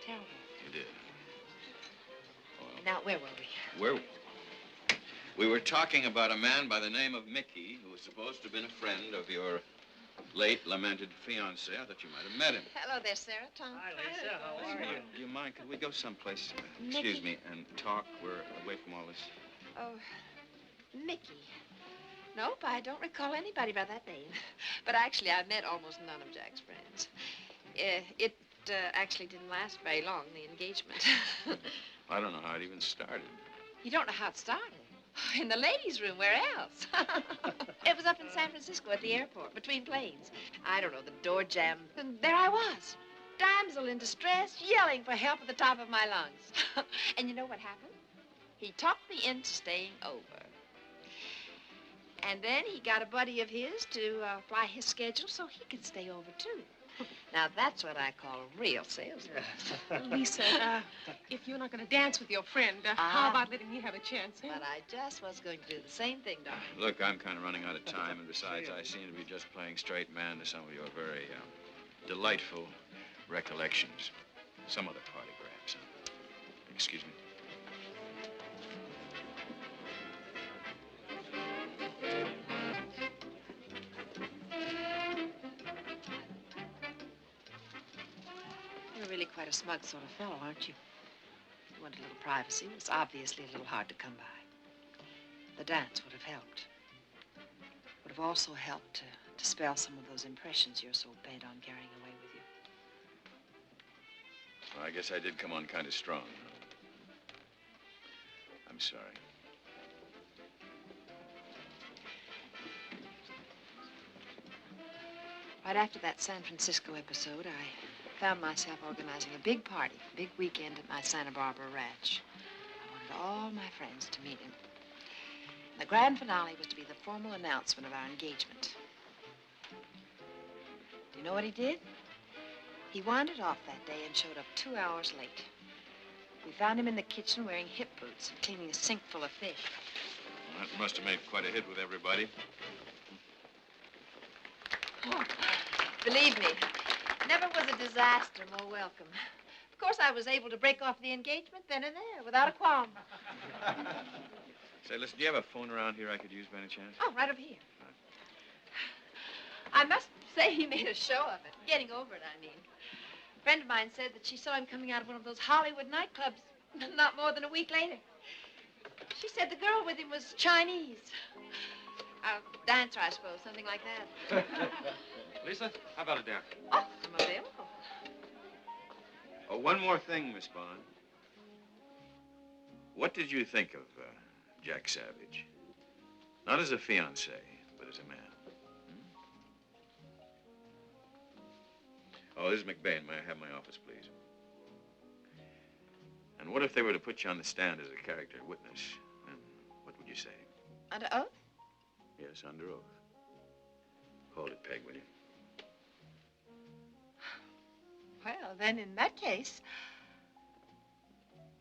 Terrible. You did. Well, Now, where were we? We were talking about a man by the name of Mickey, who was supposed to have been a friend of your late lamented fiancé. I thought you might have met him. Hello there, Sarah. Tom. Hi, Lisa. How are you? Do you mind? Could we go someplace, Mickey. excuse me, and talk? We're away from all this. Oh, Mickey. Nope, I don't recall anybody by that name. But actually, I've met almost none of Jack's friends. It actually didn't last very long, the engagement. I don't know how it even started. You don't know how it started? In the ladies' room, where else? It was up in San Francisco at the airport, between planes. I don't know, the door jammed, and there I was. Damsel in distress, yelling for help at the top of my lungs. And you know what happened? He talked me into staying over. And then he got a buddy of his to fly his schedule so he could stay over, too. Now, that's what I call a real salesman. Lisa, if you're not going to dance with your friend, how about letting me have a chance? But I just was going to do the same thing, darling. Look, I'm kind of running out of time, and besides, I seem to be just playing straight man to some of your very delightful recollections. Some other party, perhaps. Excuse me. You're really quite a smug sort of fellow, aren't you? You want a little privacy. It's obviously a little hard to come by. The dance would have helped. Would have also helped to dispel some of those impressions you're so bent on carrying away with you. Well, I guess I did come on kind of strong. I'm sorry. Right after that San Francisco episode, I found myself organizing a big party, big weekend at my Santa Barbara ranch. I wanted all my friends to meet him. The grand finale was to be the formal announcement of our engagement. Do you know what he did? He wandered off that day and showed up 2 hours late. We found him in the kitchen wearing hip boots and cleaning a sink full of fish. Well, that must have made quite a hit with everybody. Oh, believe me, never was a disaster more welcome. Of course, I was able to break off the engagement then and there without a qualm. Say, listen, do you have a phone around here I could use by any chance? Oh, right over here. I must say he made a show of it. Getting over it, I mean. A friend of mine said that she saw him coming out of one of those Hollywood nightclubs not more than a week later. She said the girl with him was Chinese. A dancer, I suppose, something like that. Lisa, how about a dance? Oh, I'm available. Oh, one more thing, Miss Bond. What did you think of Jack Savage? Not as a fiancé, but as a man. Oh, this is McBain. May I have my office, please? And what if they were to put you on the stand as a character witness? And what would you say? Under oath? Yes, under oath. Hold it, Peg, will you? Well, then, in that case,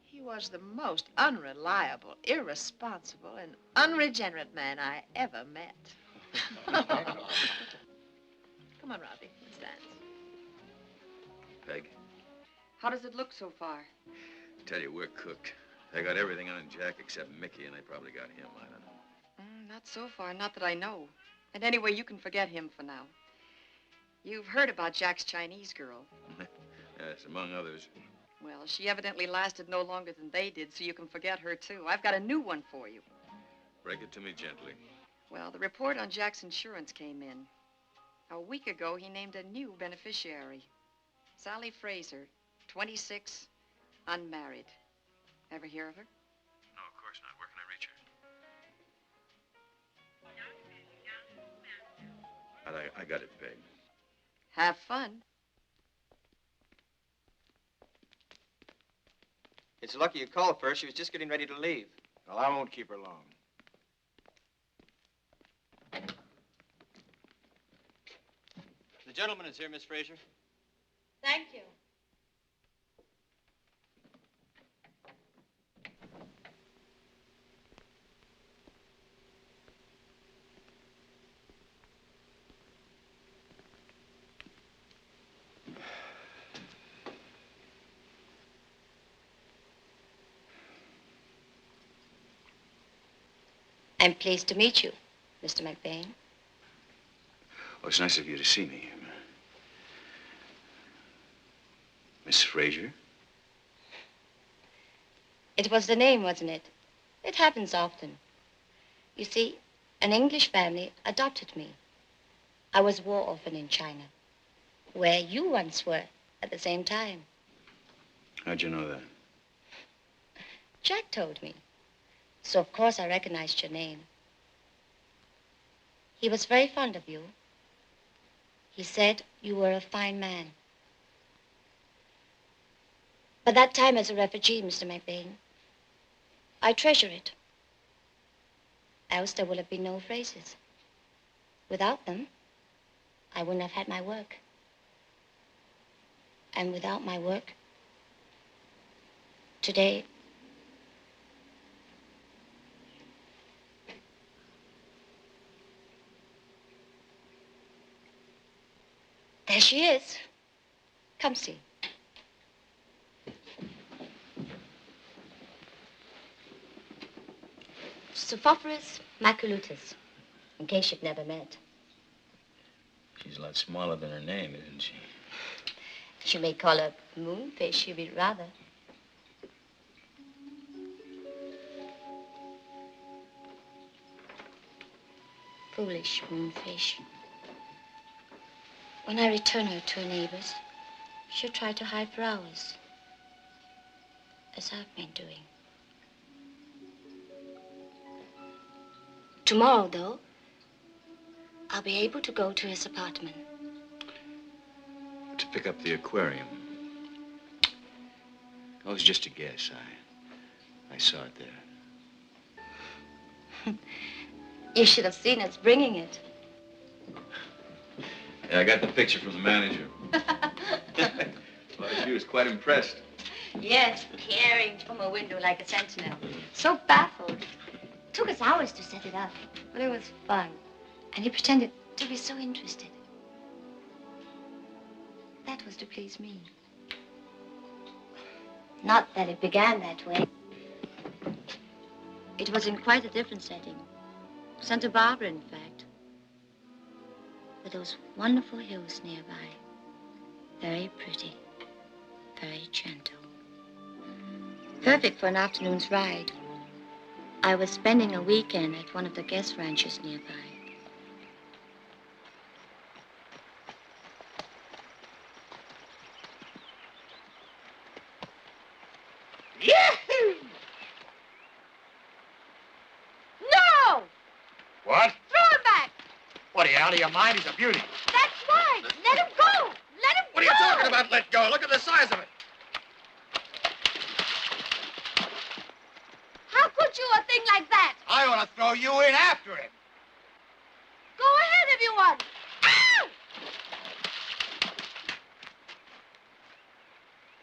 he was the most unreliable, irresponsible, and unregenerate man I ever met. Come on, Robbie. Let's dance. Peg, How does it look so far? I tell you, we're cooked. They got everything on Jack except Mickey, and they probably got him. I don't know. Not so far, not that I know. And anyway, you can forget him for now. You've heard about Jack's Chinese girl. Yes, among others. Well, she evidently lasted no longer than they did, so you can forget her, too. I've got a new one for you. Break it to me gently. Well, the report on Jack's insurance came in. A week ago, he named a new beneficiary. Sally Fraser, 26, unmarried. Ever hear of her? No, of course not. Where can I reach her? I got it, Peg. Have fun. It's lucky you called first. She was just getting ready to leave. Well, I won't keep her long. The gentleman is here, Miss Fraser. Thank you. I'm pleased to meet you, Mr. McBain. Oh, it's nice of you to see me. Miss Fraser? It was the name, wasn't it? It happens often. You see, an English family adopted me. I was war orphan in China, where you once were at the same time. How'd you know that? Jack told me. So, of course, I recognized your name. He was very fond of you. He said you were a fine man. But that time as a refugee, Mr. McBain, I treasure it. Else there would have been no phrases. Without them, I wouldn't have had my work. And without my work, today, there she is. Come see. Suphophorus maculatus, in case you've never met. She's a lot smaller than her name, isn't she? You may call her moonfish, if you'd rather. Foolish moonfish. When I return her to her neighbors, she'll try to hide for hours. as I've been doing. Tomorrow, though, I'll be able to go to his apartment. To pick up the aquarium. It was just a guess. I saw it there. You should have seen us bringing it. Yeah, I got the picture from the manager. Well, she was quite impressed. Yes, peering from a window like a sentinel. So baffled. Took us hours to set it up, but it was fun. And he pretended to be so interested. That was to please me. Not that it began that way. It was in quite a different setting. Santa Barbara, in fact. With those wonderful hills nearby. Very pretty. Very gentle. Perfect for an afternoon's ride. I was spending a weekend at one of the guest ranches nearby. Yahoo! No! What? Throw him back! What, are you out of your mind? He's a beauty. That's right! Let him go! Let him What are you talking about, let go? Look at the size of it. How could you, a thing like that? I want to throw you in after him. Go ahead if you want. Ow!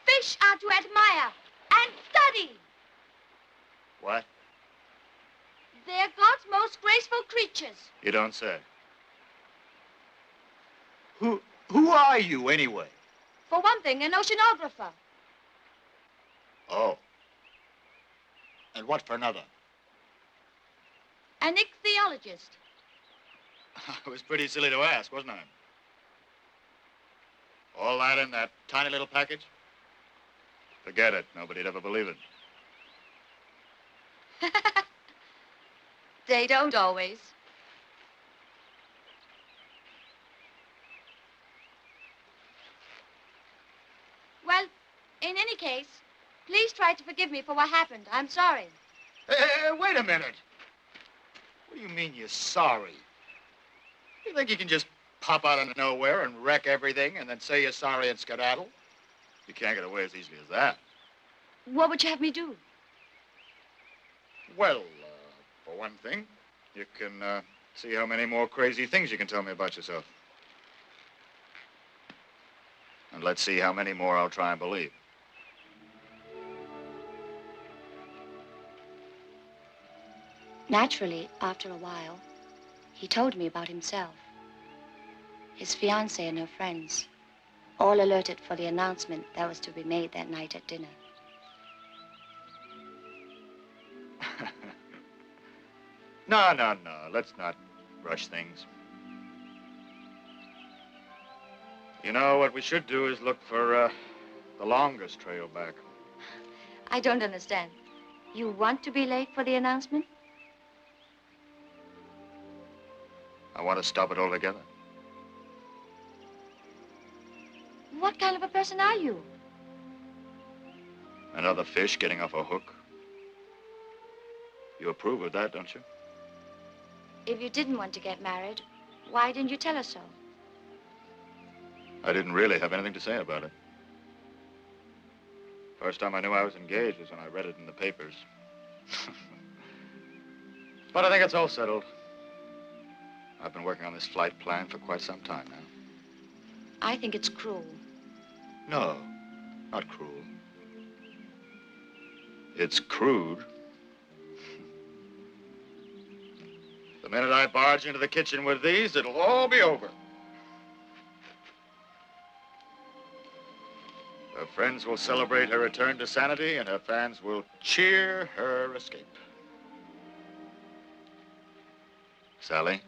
Fish are to admire and study. What? They're God's most graceful creatures. You don't say. Who are you, anyway? For one thing, an oceanographer. Oh. And what for another? An ichthyologist. It was pretty silly to ask, wasn't I? All that in that tiny little package? Forget it. Nobody'd ever believe it. They don't always. Well, in any case, please try to forgive me for what happened. I'm sorry. Hey, wait a minute. What do you mean you're sorry? You think you can just pop out of nowhere and wreck everything and then say you're sorry and skedaddle? You can't get away as easily as that. What would you have me do? Well, for one thing, you can see how many more crazy things you can tell me about yourself. And let's see how many more I'll try and believe. Naturally, after a while, he told me about himself. His fiancée and her friends, all alerted for the announcement that was to be made that night at dinner. No. Let's not rush things. You know, what we should do is look for the longest trail back. I don't understand. You want to be late for the announcement? I want to stop it altogether. What kind of a person are you? Another fish getting off a hook. You approve of that, don't you? If you didn't want to get married, why didn't you tell us so? I didn't really have anything to say about it. First time I knew I was engaged was when I read it in the papers. But I think it's all settled. I've been working on this flight plan for quite some time now. I think it's cruel. No, not cruel. It's crude. The minute I barge into the kitchen with these, it'll all be over. Her friends will celebrate her return to sanity, and her fans will cheer her escape. Sally?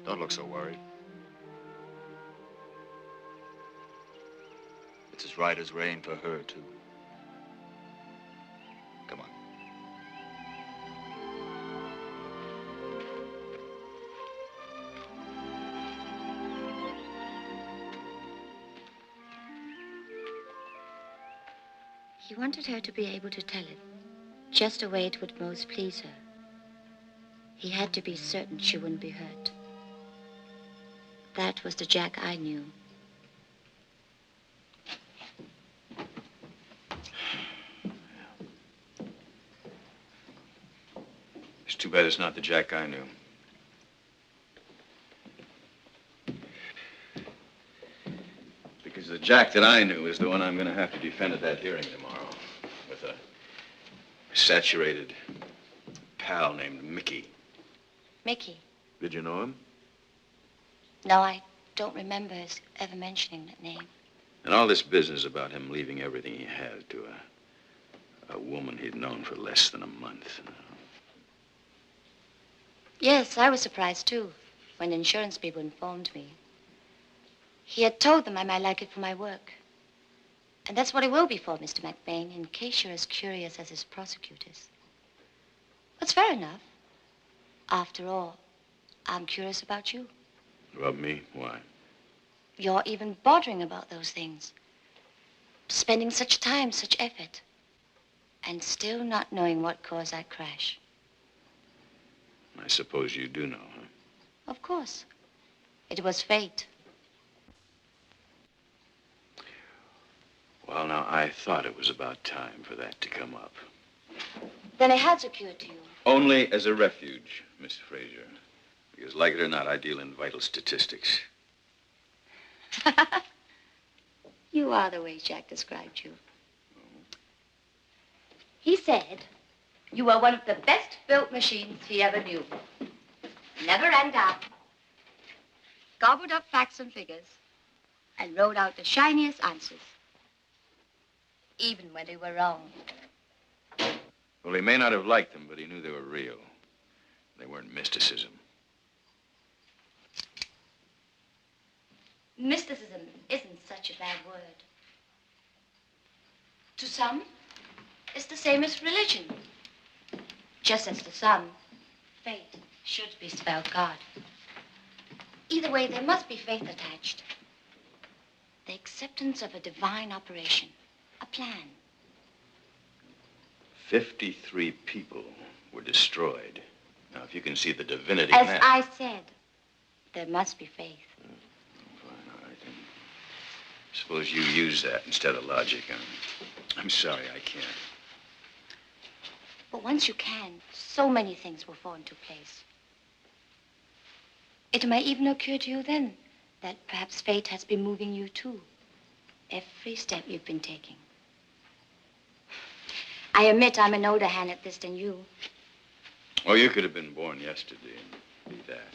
Don't look so worried. It's as right as rain for her, too. Come on. He wanted her to be able to tell it, just the way it would most please her. He had to be certain she wouldn't be hurt. That was the Jack I knew. It's too bad it's not the Jack I knew. Because the Jack that I knew is the one I'm going to have to defend at that hearing tomorrow with a saturated pal named Mickey. Mickey? Did you know him? No, I don't remember his ever mentioning that name. And all this business about him leaving everything he had to a woman he'd known for less than a month. Yes, I was surprised, too, when the insurance people informed me. He had told them I might like it for my work. And that's what it will be for, Mr. McBain, in case you're as curious as his prosecutors. That's fair enough. After all, I'm curious about you. About me? Why? You're even bothering about those things. Spending such time, such effort. And still not knowing what caused that crash. I suppose you do know, huh? Of course. It was fate. Well, now, I thought it was about time for that to come up. Then it has occurred to you. Only as a refuge, Miss Fraser. Because, like it or not, I deal in vital statistics. You are the way Jack described you. He said you were one of the best-built machines he ever knew. Never ran down. Gobbled up facts and figures and wrote out the shiniest answers. Even when they were wrong. Well, he may not have liked them, but he knew they were real. They weren't mysticism. Mysticism isn't such a bad word. To some, it's the same as religion. Just as to some, fate should be spelled God. Either way, there must be faith attached. The acceptance of a divine operation, a plan. 53 people were destroyed. Now, if you can see the divinity in As that... I said, there must be faith. Fine, all right, then. Suppose you use that instead of logic. I'm sorry, I can't. But once you can, so many things will fall into place. It may even occur to you then that perhaps fate has been moving you too. Every step you've been taking. I admit I'm an older hand at this than you. Well, you could have been born yesterday and be that.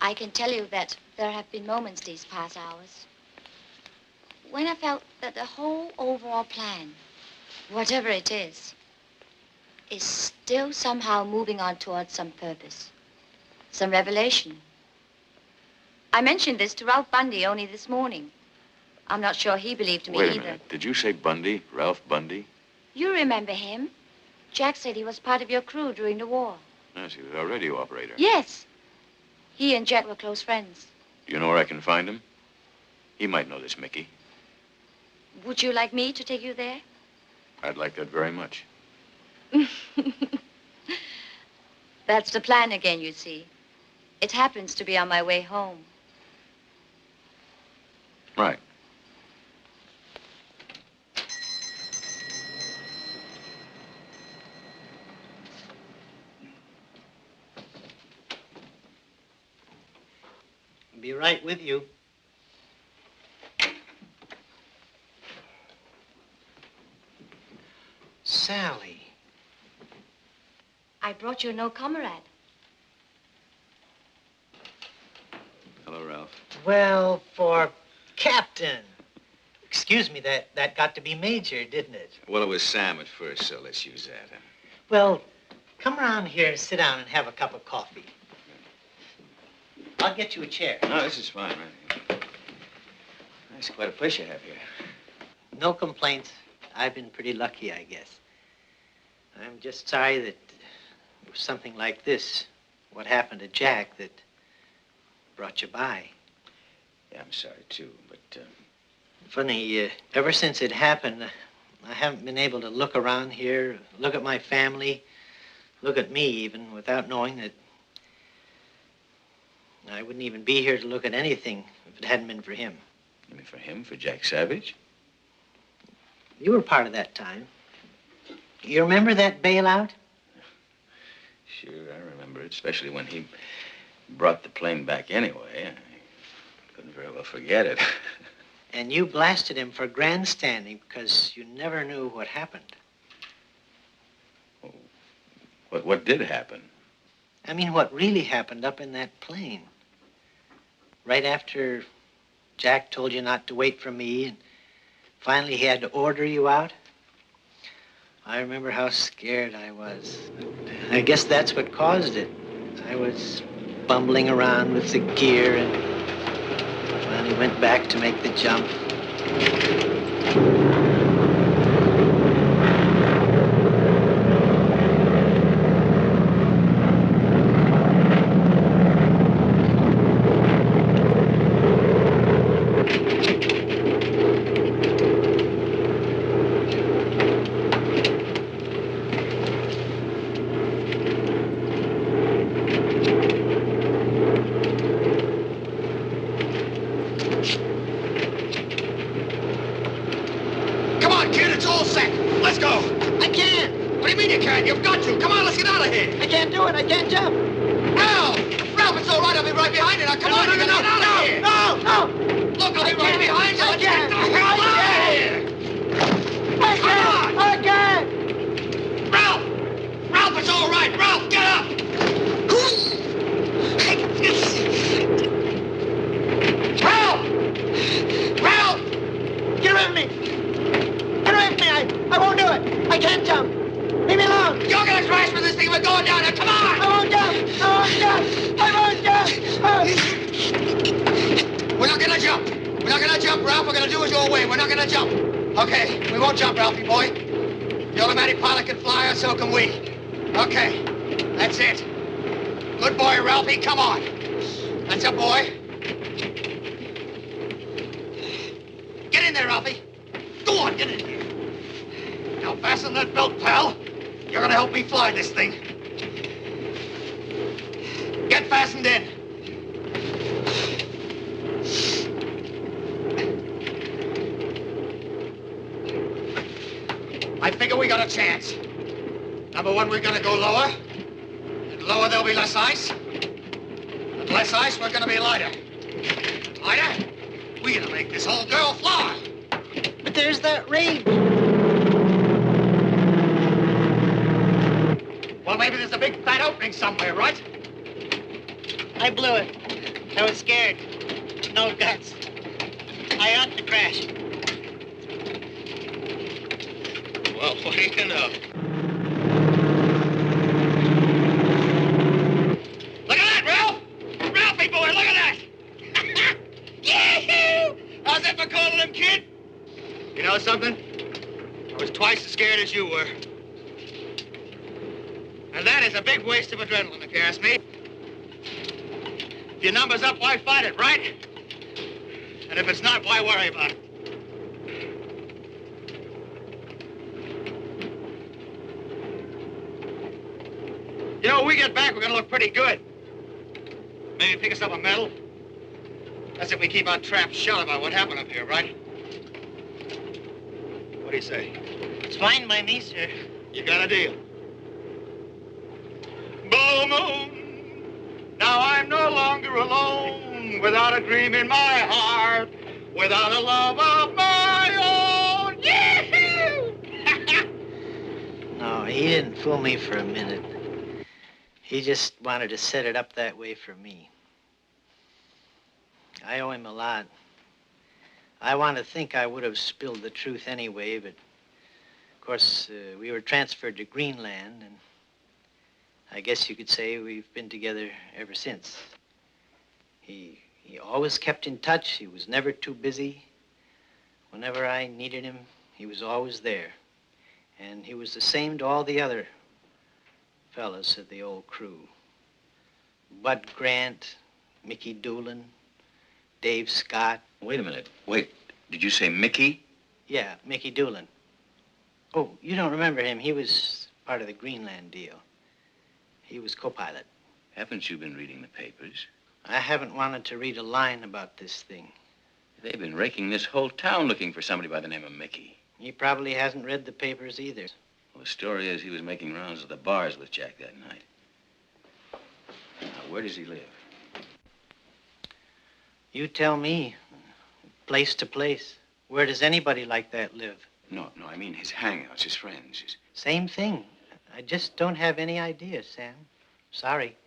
I can tell you that there have been moments these past hours when I felt that the whole overall plan, whatever it is still somehow moving on towards some purpose, some revelation. I mentioned this to Ralph Bundy only this morning. I'm not sure he believed me Wait a either. minute. Did you say Bundy? Ralph Bundy? You remember him? Jack said he was part of your crew during the war. Yes, he was our radio operator. Yes. He and Jack were close friends. Do you know where I can find him? He might know this Mickey. Would you like me to take you there? I'd like that very much. That's the plan again, you see. It happens to be on my way home. Right. Be right with you. Sally. I brought you no comrade. Hello, Ralph. Well, for Captain. Excuse me, that got to be Major, didn't it? Well, it was Sam at first, so let's use that. Well, come around here, sit down, and have a cup of coffee. I'll get you a chair. No, this is fine, right? It's quite a place you have here. No complaints. I've been pretty lucky, I guess. I'm just sorry that it was something like this, what happened to Jack, that brought you by. Yeah, I'm sorry, too, but Funny, ever since it happened, I haven't been able to look around here, look at my family, look at me even, without knowing that I wouldn't even be here to look at anything if it hadn't been for him. You mean for him, for Jack Savage? You were part of that time. You remember that bailout? Sure, I remember it, especially when he brought the plane back anyway. I couldn't very well forget it. And you blasted him for grandstanding because you never knew what happened. What did happen? I mean, what really happened up in that plane. Right after Jack told you not to wait for me, and finally he had to order you out. I remember how scared I was. I guess that's what caused it. I was bumbling around with the gear and finally went back to make the jump. Trap shot about what happened up here, right? What do you say? It's fine by me, sir. You got a deal. Blue moon, now I'm no longer alone, without a dream in my heart, without a love of my own. Yee-hoo! No, he didn't fool me for a minute. He just wanted to set it up that way for me. I owe him a lot. I want to think I would have spilled the truth anyway, but of course, we were transferred to Greenland, and I guess you could say we've been together ever since. He always kept in touch. He was never too busy. Whenever I needed him, he was always there. And he was the same to all the other fellas of the old crew. Bud Grant, Mickey Doolin, Dave Scott. Wait a minute. Wait. Did you say Mickey? Yeah, Mickey Doolin. Oh, you don't remember him. He was part of the Greenland deal. He was co-pilot. Haven't you been reading the papers? I haven't wanted to read a line about this thing. They've been raking this whole town looking for somebody by the name of Mickey. He probably hasn't read the papers either. Well, the story is he was making rounds of the bars with Jack that night. Now, where does he live? You tell me. Place to place. Where does anybody like that live? No, I mean his hangouts, his friends. Same thing. I just don't have any idea, Sam. Sorry.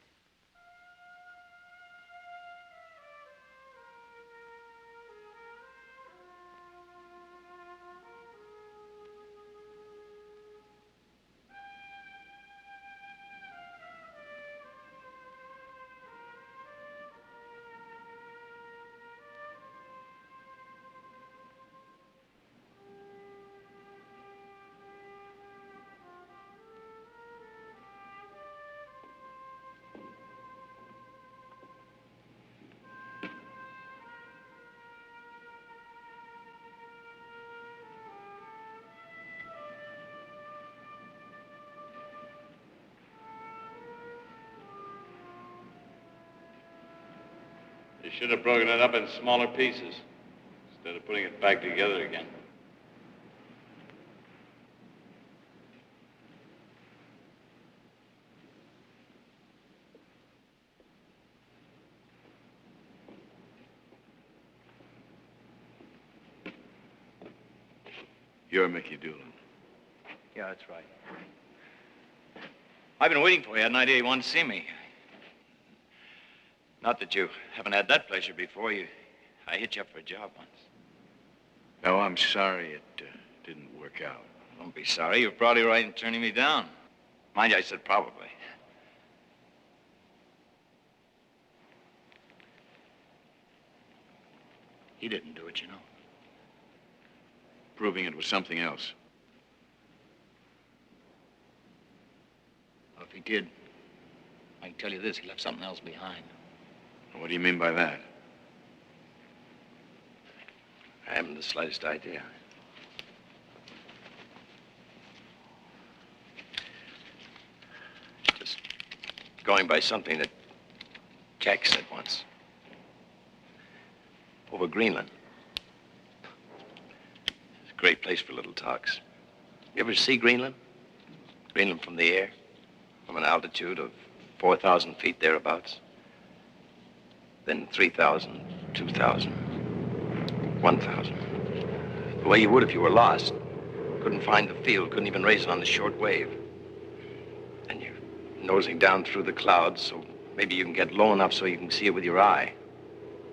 You should have broken it up in smaller pieces instead of putting it back together again. You're Mickey Doolin. Yeah, that's right. I've been waiting for you. I had an idea you wanted to see me. Not that you haven't had that pleasure before. I hit you up for a job once. No, I'm sorry it didn't work out. Don't be sorry. You're probably right in turning me down. Mind you, I said probably. He didn't do it, you know. Proving it was something else. Well, if he did, I can tell you this, he left something else behind. What do you mean by that? I haven't the slightest idea. Just going by something that Jack said once. Over Greenland. It's a great place for little talks. You ever see Greenland? Greenland from the air? From an altitude of 4,000 feet thereabouts? Then 3,000, 2,000, 1,000. The way you would if you were lost. Couldn't find the field, couldn't even raise it on the short wave. And you're nosing down through the clouds, so maybe you can get low enough so you can see it with your eye.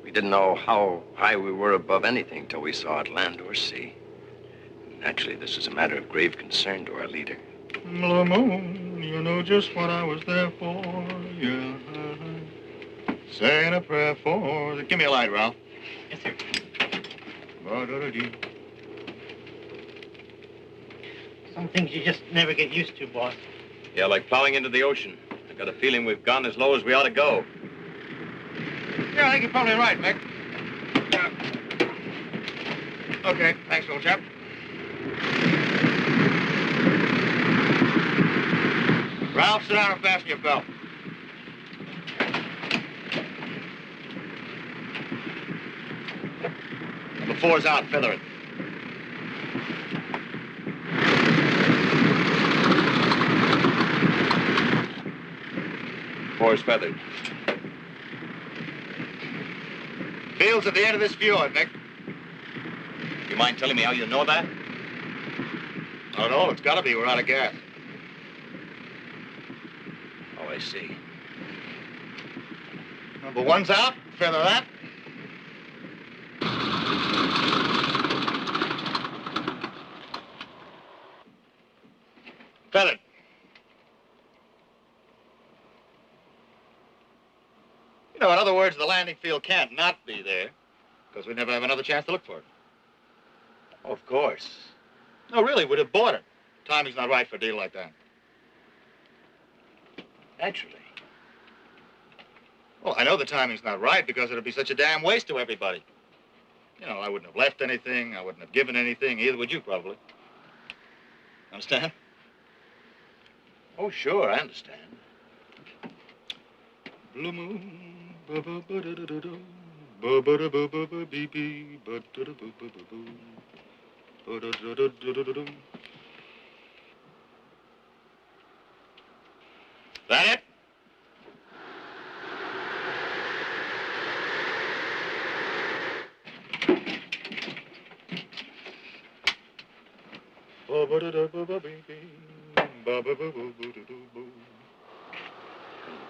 We didn't know how high we were above anything till we saw it land or sea. Naturally, this is a matter of grave concern to our leader. Blue moon, you know just what I was there for, yeah. Saying a prayer for... Give me a light, Ralph. Yes, sir. Some things you just never get used to, boss. Yeah, like plowing into the ocean. I've got a feeling we've gone as low as we ought to go. Yeah, I think you're probably right, Mick. Okay, thanks, old chap. Ralph, sit down and fasten your belt. Number 4's out. Feather it. Four's feathered. Field's at the end of this fjord, Mick. You mind telling me how you know that? I don't know. It's got to be. We're out of gas. Oh, I see. Number 1's out. Feather that. Feathered. You know, in other words, the landing field can't not be there, because we never have another chance to look for it. Oh, of course. No, really, we'd have bought it. Timing's not right for a deal like that. Naturally. Well, I know the timing's not right because it'd be such a damn waste to everybody. You know, I wouldn't have left anything. I wouldn't have given anything. Either would you, probably. Understand? Oh, sure, I understand. Blue moon, ba-ba-ba-da-da-da-da, ba-ba-da-ba-ba-ba-bee-bee, ba-da-da-ba-ba-ba-boo, ba-da-da-da-da-da-da-dum. That it?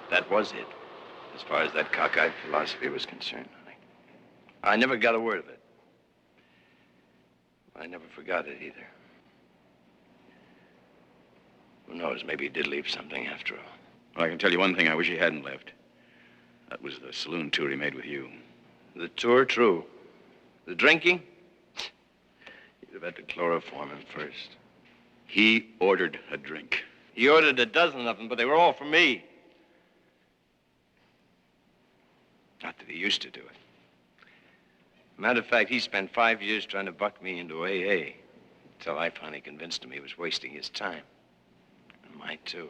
That was it, as far as that cockeyed philosophy was concerned. I never got a word of it. I never forgot it either. Who knows, maybe he did leave something after all. Well, I can tell you one thing I wish he hadn't left. That was the saloon tour he made with you. The tour, true. The drinking? You'd have had to chloroform him first. He ordered a drink. He ordered a dozen of them, but they were all for me. Not that he used to do it. Matter of fact, he spent 5 years trying to buck me into AA, until I finally convinced him he was wasting his time. And mine, too.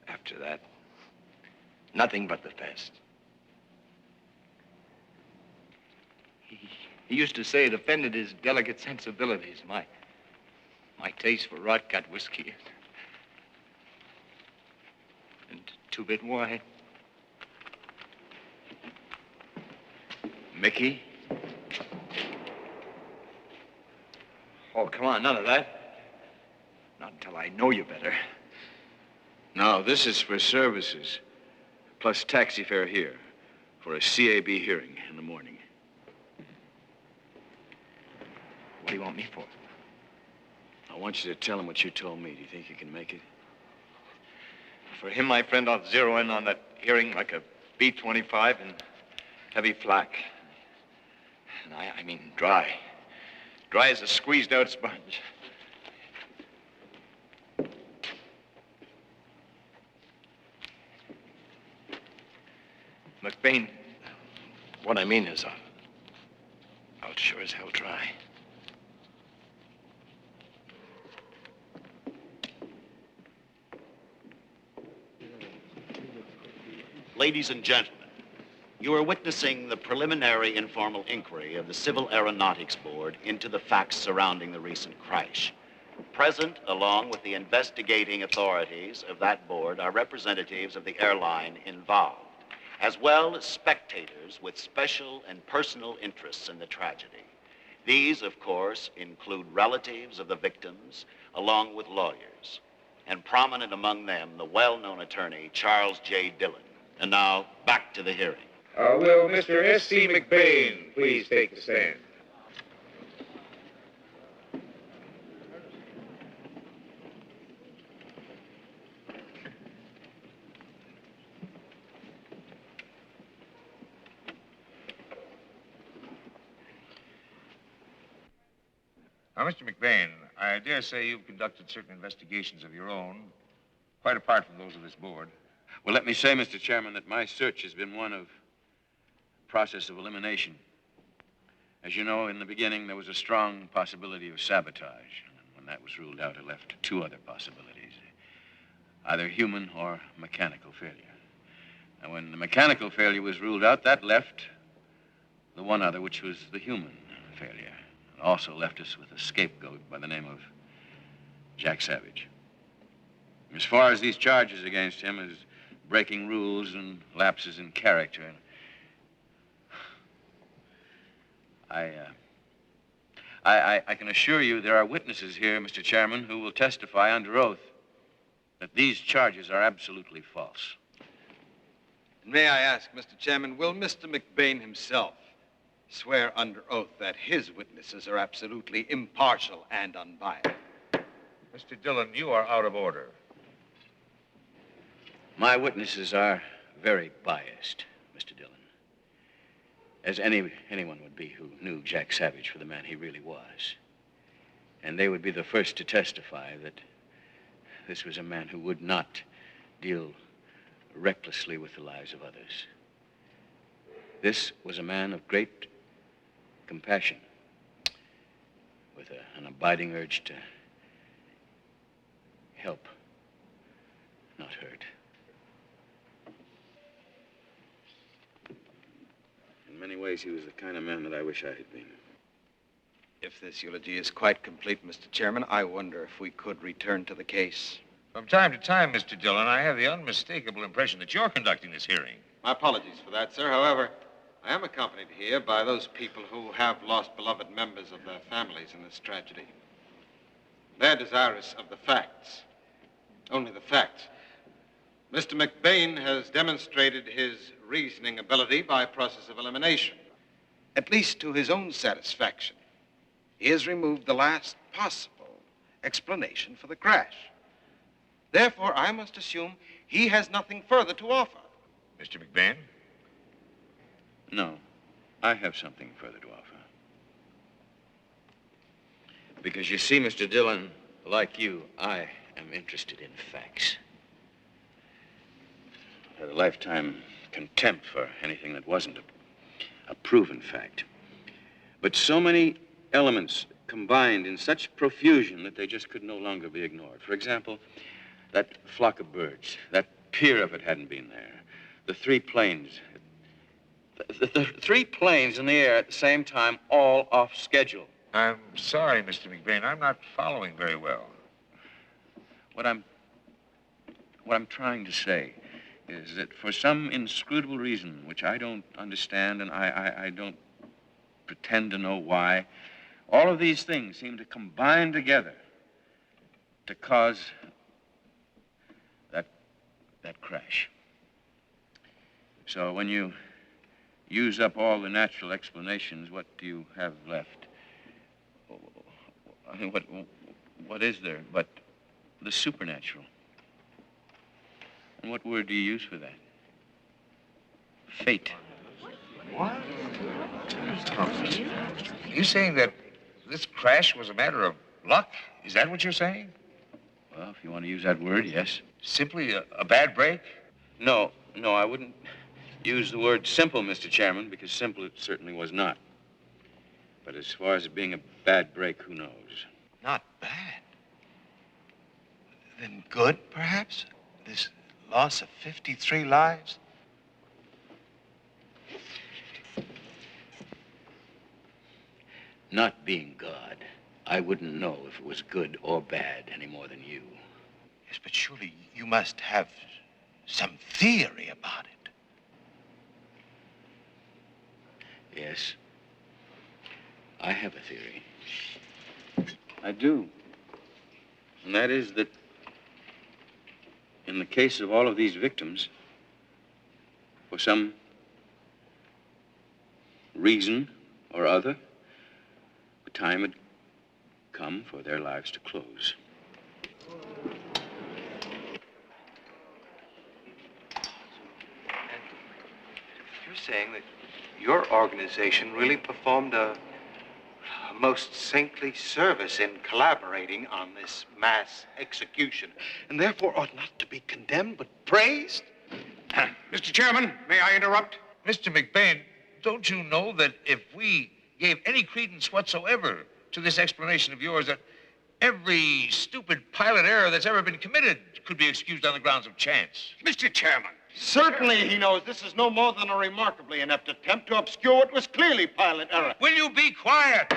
After that, nothing but the best. He used to say it offended his delicate sensibilities, my taste for rot-gut whiskey and two-bit wine. Mickey? Oh, come on, none of that. Not until I know you better. No, this is for services, plus taxi fare here for a CAB hearing in the morning. What do you want me for? I want you to tell him what you told me. Do you think you can make it? For him, my friend, I'll zero in on that hearing like a B-25 and heavy flak. And I mean dry. Dry as a squeezed-out sponge. McBain, what I mean is I'll sure as hell try. Ladies and gentlemen, you are witnessing the preliminary informal inquiry of the Civil Aeronautics Board into the facts surrounding the recent crash. Present, along with the investigating authorities of that board, are representatives of the airline involved, as well as spectators with special and personal interests in the tragedy. These, of course, include relatives of the victims, along with lawyers, and prominent among them, the well-known attorney, Charles J. Dillon. And now, back to the hearing. Will Mr. S.C. McBain please take the stand? Now, Mr. McBain, I dare say you've conducted certain investigations of your own, quite apart from those of this board. Well, let me say, Mr. Chairman, that my search has been one of process of elimination. As you know, in the beginning, there was a strong possibility of sabotage. And when that was ruled out, it left two other possibilities, either human or mechanical failure. And when the mechanical failure was ruled out, that left the one other, which was the human failure. It also left us with a scapegoat by the name of Jack Savage. As far as these charges against him as breaking rules and lapses in character, I can assure you there are witnesses here, Mr. Chairman, who will testify under oath that these charges are absolutely false. May I ask, Mr. Chairman, will Mr. McBain himself swear under oath that his witnesses are absolutely impartial and unbiased? Mr. Dillon, you are out of order. My witnesses are very biased, Mr. Dillon, as anyone would be who knew Jack Savage for the man he really was. And they would be the first to testify that this was a man who would not deal recklessly with the lives of others. This was a man of great compassion, with an abiding urge to help, not hurt. In many ways, he was the kind of man that I wish I had been. If this eulogy is quite complete, Mr. Chairman, I wonder if we could return to the case. From time to time, Mr. Dillon, I have the unmistakable impression that you're conducting this hearing. My apologies for that, sir. However, I am accompanied here by those people who have lost beloved members of their families in this tragedy. They're desirous of the facts. Only the facts. Mr. McBain has demonstrated his reasoning ability by process of elimination, at least to his own satisfaction. He has removed the last possible explanation for the crash. Therefore, I must assume he has nothing further to offer. Mr. McBain? No, I have something further to offer. Because you see, Mr. Dillon, like you, I am interested in facts. I've had a lifetime contempt for anything that wasn't a proven fact. But so many elements combined in such profusion that they just could no longer be ignored. For example, that flock of birds, that pier if it hadn't been there, the three planes, the three planes in the air at the same time, all off schedule. I'm sorry, Mr. McBain. I'm not following very well. What I'm trying to say is that for some inscrutable reason, which I don't understand and I don't pretend to know why, all of these things seem to combine together to cause that crash. So when you use up all the natural explanations, what do you have left? I mean, what is there but the supernatural? And what word do you use for that? Fate. What? Are you saying that this crash was a matter of luck? Is that what you're saying? Well, if you want to use that word, yes. Simply a bad break? No, I wouldn't use the word simple, Mr. Chairman, because simple it certainly was not. But as far as it being a bad break, who knows? Not bad. Then good, perhaps? This loss of 53 lives? Not being God, I wouldn't know if it was good or bad any more than you. Yes, but surely you must have some theory about it. Yes, I have a theory. I do. And that is that in the case of all of these victims, for some reason or other, the time had come for their lives to close. You're saying that your organization really performed a most saintly service in collaborating on this mass execution, and therefore ought not to be condemned but praised? Mr. Chairman, may I interrupt? Mr. McBain, don't you know that if we gave any credence whatsoever to this explanation of yours, that every stupid pilot error that's ever been committed could be excused on the grounds of chance? Mr. Chairman. Certainly he knows this is no more than a remarkably inept attempt to obscure what was clearly pilot error. Will you be quiet?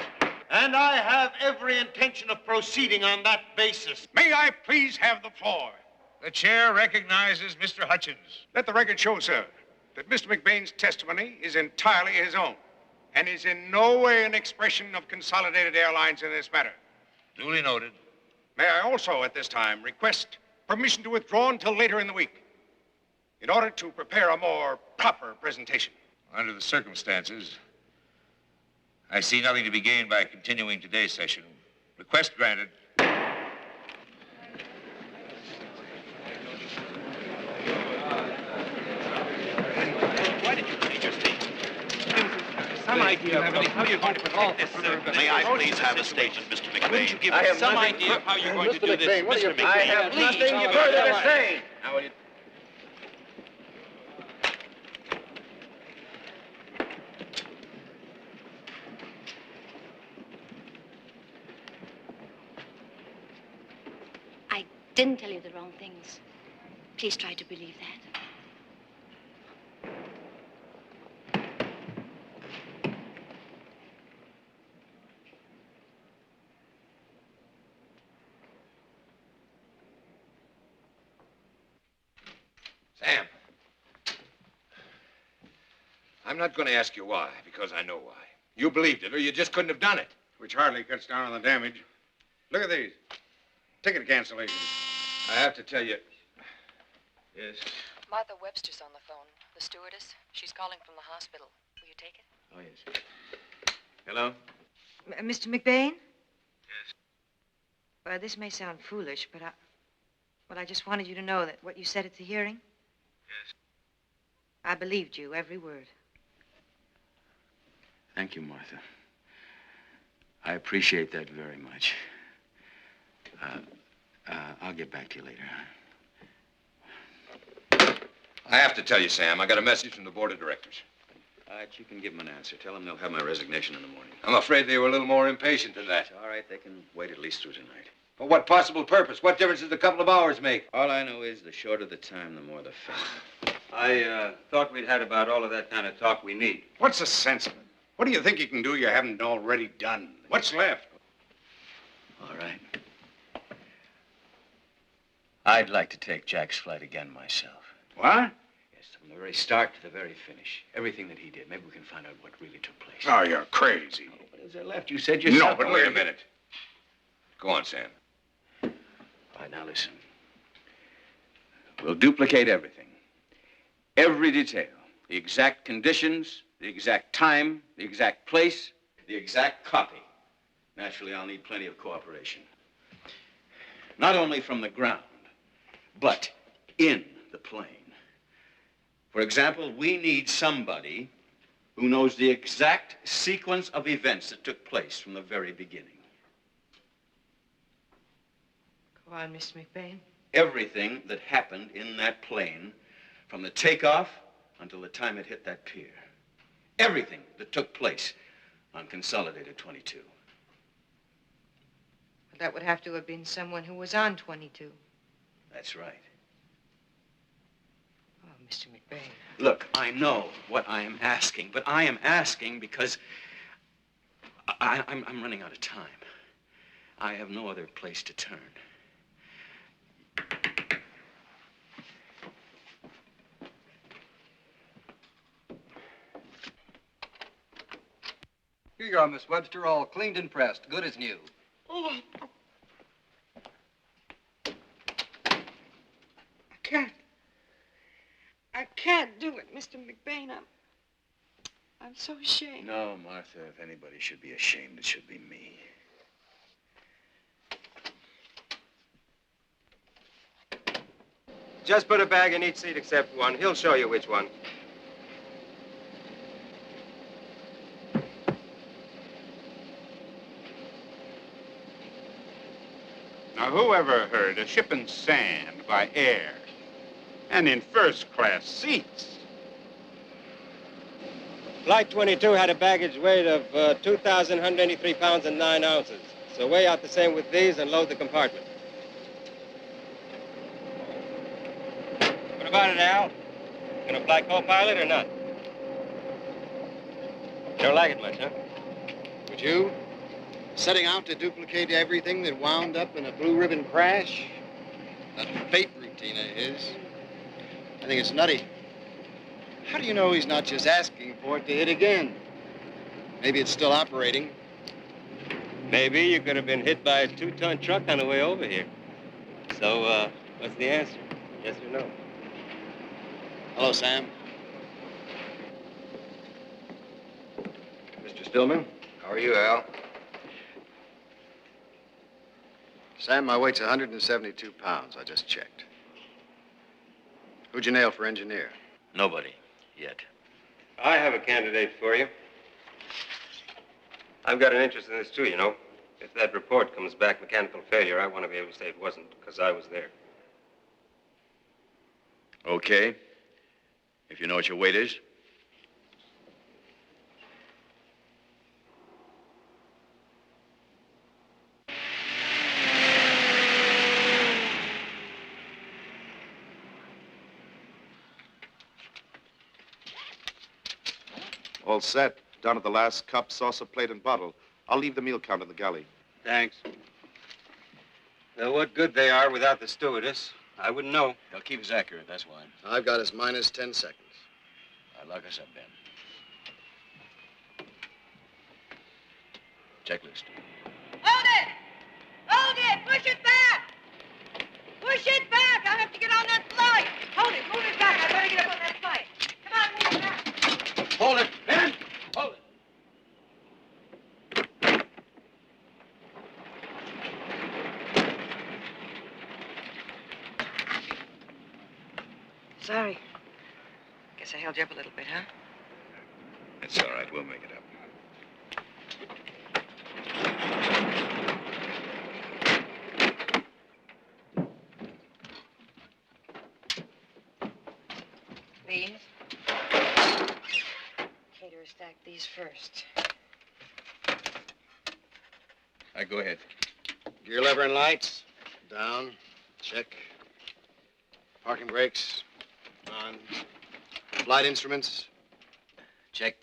And I have every intention of proceeding on that basis. May I please have the floor? The chair recognizes Mr. Hutchins. Let the record show, sir, that Mr. McBain's testimony is entirely his own and is in no way an expression of Consolidated Airlines in this matter. Duly noted. May I also, at this time, request permission to withdraw until later in the week in order to prepare a more proper presentation. Under the circumstances, I see nothing to be gained by continuing today's session. Request granted. Why did you change your statement? Some idea of how you're going to protect this. May I please have a statement, Mr. McBain? Wouldn't you give us some idea of how you're going to do this, Mr. McBain? I have nothing further to say. Now, will you... didn't tell you the wrong things. Please try to believe that. Sam. I'm not going to ask you why, because I know why. You believed it, or you just couldn't have done it. Which hardly cuts down on the damage. Look at these. Ticket cancellations. I have to tell you. Yes. Martha Webster's on the phone. The stewardess. She's calling from the hospital. Will you take it? Oh, yes. Hello? Mr. McBain? Yes. Well, this may sound foolish, but I just wanted you to know that what you said at the hearing. Yes. I believed you, every word. Thank you, Martha. I appreciate that very much. I'll get back to you later. I have to tell you, Sam, I got a message from the board of directors. All right, you can give them an answer. Tell them they'll have my resignation in the morning. I'm afraid they were a little more impatient than that. All right, they can wait at least through tonight. For what possible purpose? What difference does a couple of hours make? All I know is the shorter the time, the more the fun. I thought we'd had about all of that kind of talk we need. What's the sense of it? What do you think you can do you haven't already done? What's left? All right. I'd like to take Jack's flight again myself. What? Yes, from the very start to the very finish. Everything that he did. Maybe we can find out what really took place. Oh, you're crazy. Oh, what is there left? You said yourself. No, but wait a minute. Go on, Sam. All right, now listen. We'll duplicate everything. Every detail. The exact conditions, the exact time, the exact place, the exact copy. Naturally, I'll need plenty of cooperation. Not only from the ground, but in the plane. For example, we need somebody who knows the exact sequence of events that took place from the very beginning. Go on, Mr. McBain. Everything that happened in that plane from the takeoff until the time it hit that pier. Everything that took place on Consolidated 22. Well, that would have to have been someone who was on 22. That's right. Oh, Mr. McBain. Look, I know what I am asking, but I am asking because I'm running out of time. I have no other place to turn. Here you are, Miss Webster, all cleaned and pressed, good as new. Oh, I can't do it, Mr. McBain. I'm so ashamed. No, Martha, if anybody should be ashamed, it should be me. Just put a bag in each seat except one. He'll show you which one. Now, who ever heard of shipping sand by air and in first-class seats? Flight 22 had a baggage weight of 2,183 pounds and 9 ounces. So weigh out the same with these and load the compartment. What about it, Al? Gonna fly co-pilot or not? You don't like it much, huh? Would you? Setting out to duplicate everything that wound up in a blue ribbon crash? That fate routine of his. I think it's nutty. How do you know he's not just asking for it to hit again? Maybe it's still operating. Maybe you could have been hit by a 2-ton truck on the way over here. So, what's the answer? Yes or no? Hello, Sam. Mr. Stillman? How are you, Al? Sam, my weight's 172 pounds. I just checked. Who'd you nail for engineer? Nobody, yet. I have a candidate for you. I've got an interest in this, too, you know. If that report comes back mechanical failure, I want to be able to say it wasn't, because I was there. Okay. If you know what your weight is. All set. Down at the last cup, saucer, plate, and bottle. I'll leave the meal count in the galley. Thanks. Now, what good they are without the stewardess, I wouldn't know. They'll keep us accurate, that's why. I've got us minus 10 seconds. Lock us up, Ben. Checklist. Hold it! Hold it! Push it back! Push it back! I have to get on that flight! Hold it! Move it back! I better get up on that flight. Come on, move it back! Hold it, Ben! Hold it! Sorry. Guess I held you up a little bit, huh? It's all right. We'll make it up. These? Caterer stack these first. All right, go ahead. Gear lever and lights. Down. Check. Parking brakes. On. Flight instruments. Check.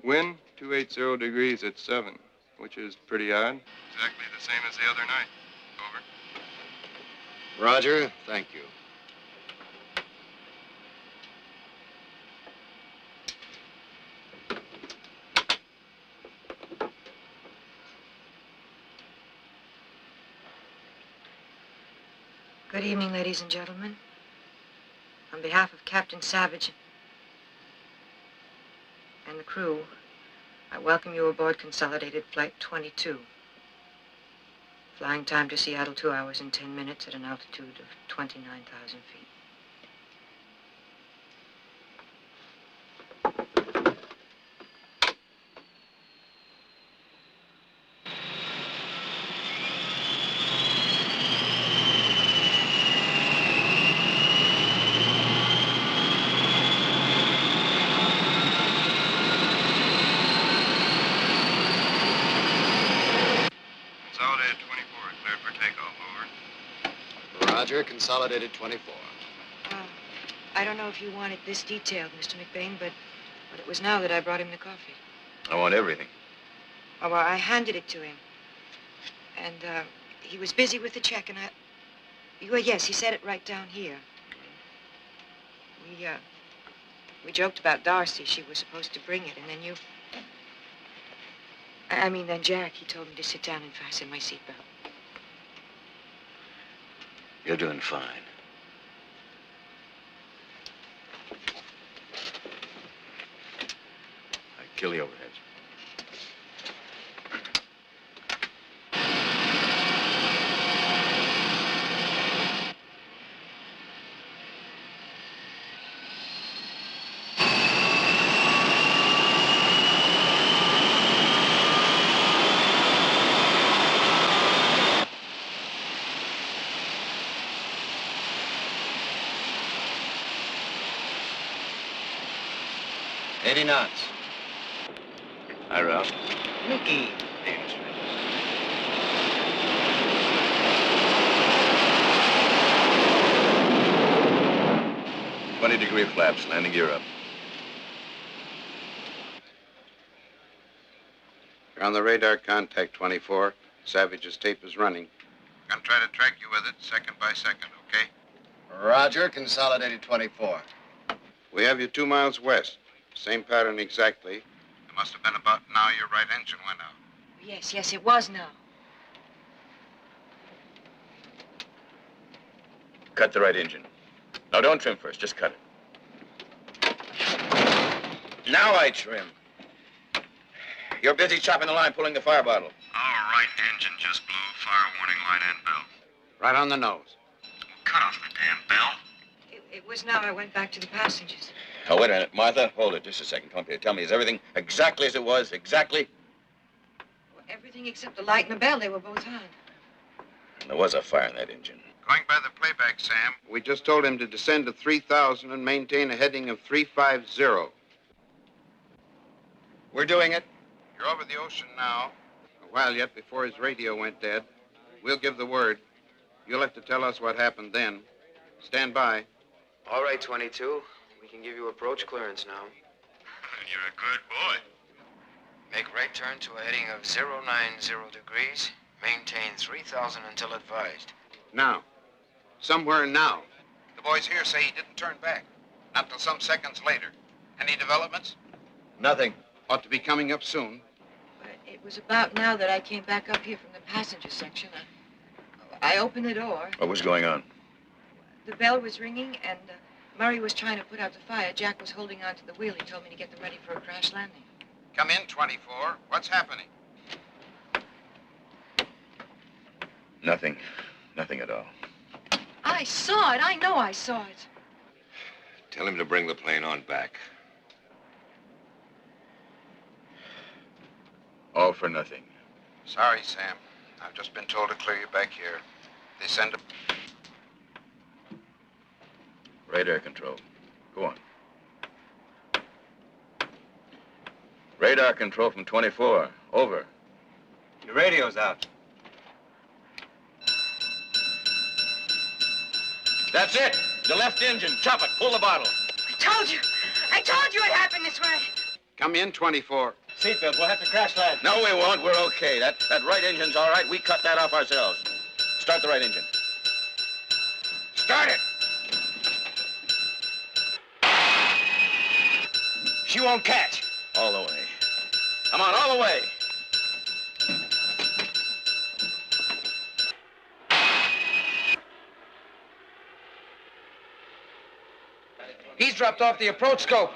Wind, 280 degrees at 7, which is pretty odd. Exactly the same as the other night. Over. Roger. Thank you. Good evening, ladies and gentlemen. On behalf of Captain Savage and the crew, I welcome you aboard Consolidated Flight 22. Flying time to Seattle, 2 hours and 10 minutes at an altitude of 29,000 feet. Consolidated 24, cleared for takeoff. Over. Roger. Consolidated 24. I don't know if you wanted this detailed, Mr. McBain, but it was now that I brought him the coffee. I want everything. Oh, well, I handed it to him. And, he was busy with the check, and well, yes, he set it right down here. We joked about Darcy. She was supposed to bring it, and then you... then Jack, he told me to sit down and fasten my seatbelt. You're doing fine. I'd kill the overheads. Knots. Hi, Ralph. Mickey. Hey, Mr. .20-degree flaps, landing gear up. You're on the radar, contact 24. Savage's tape is running. Gonna try to track you with it second by second, okay? Roger. Consolidated 24. We have you 2 miles west. Same pattern exactly. It must have been about now your right engine went out. Yes, it was now. Cut the right engine. No, don't trim first. Just cut it. Now I trim. You're busy chopping the line, pulling the fire bottle. Our right engine just blew. Fire warning light and bell. Right on the nose. Cut off the damn bell. It was now I went back to the passengers. Oh, wait a minute. Martha, hold it just a second. Come up here. Tell me, is everything exactly as it was? Exactly? Well, everything except the light and the bell, they were both on. And there was a fire in that engine. Going by the playback, Sam, we just told him to descend to 3,000 and maintain a heading of 350. We're doing it. You're over the ocean now. A while yet before his radio went dead. We'll give the word. You'll have to tell us what happened then. Stand by. All right, 22. We can give you approach clearance now. You're a good boy. Make right turn to a heading of 090 degrees. Maintain 3,000 until advised. Now. Somewhere now. The boys here say he didn't turn back. Not till some seconds later. Any developments? Nothing. Ought to be coming up soon. It was about now that I came back up here from the passenger section. I opened the door. What was going on? The bell was ringing, and Murray was trying to put out the fire. Jack was holding on to the wheel. He told me to get them ready for a crash landing. Come in, 24. What's happening? Nothing. Nothing at all. I saw it. I know I saw it. Tell him to bring the plane on back. All for nothing. Sorry, Sam. I've just been told to clear you back here. They send a... Radar control. Go on. Radar control from 24. Over. Your radio's out. That's it. The left engine. Chop it. Pull the bottle. I told you it happened this way. Come in, 24. Seatbelt, we'll have to crash land. No, we won't. We're okay. That right engine's all right. We cut that off ourselves. Start the right engine. Start it. She won't catch. All the way. Come on, all the way. He's dropped off the approach scope.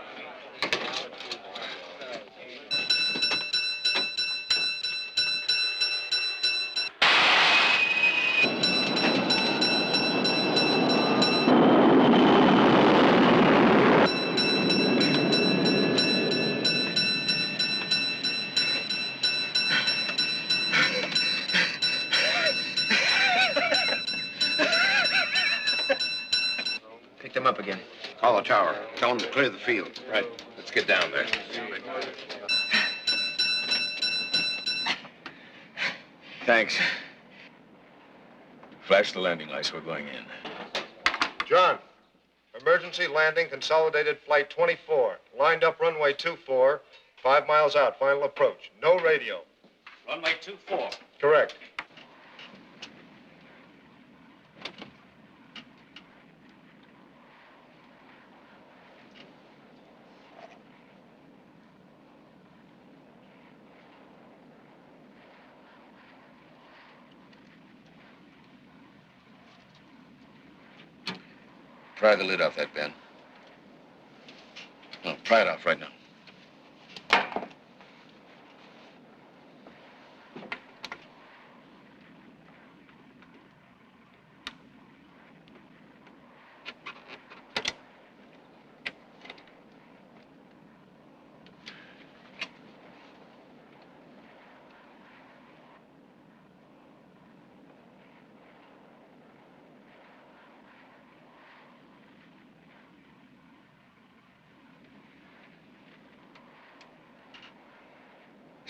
Pick them up again. Call the tower. Tell them to clear the field. Right. Let's get down there. Thanks. Flash the landing lights. We're going in. John, emergency landing, consolidated flight 24. Lined up runway 24, 5 miles out, final approach. No radio. Runway 24. Correct. Pry the lid off that, Ben. No, pry it off right now.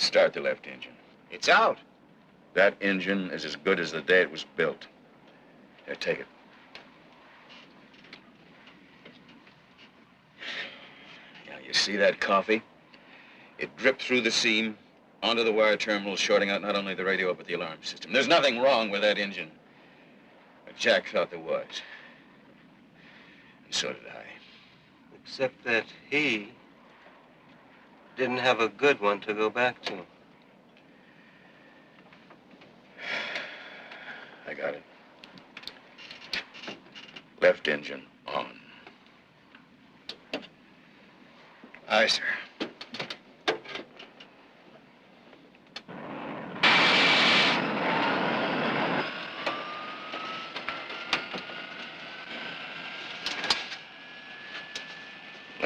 Start the left engine. It's out. That engine is as good as the day it was built. Here, take it. Yeah, you see that coffee? It dripped through the seam onto the wire terminal, shorting out not only the radio but the alarm system. There's nothing wrong with that engine. But Jack thought there was. And so did I. Except that he didn't have a good one to go back to. I got it. Left engine on. Aye, sir.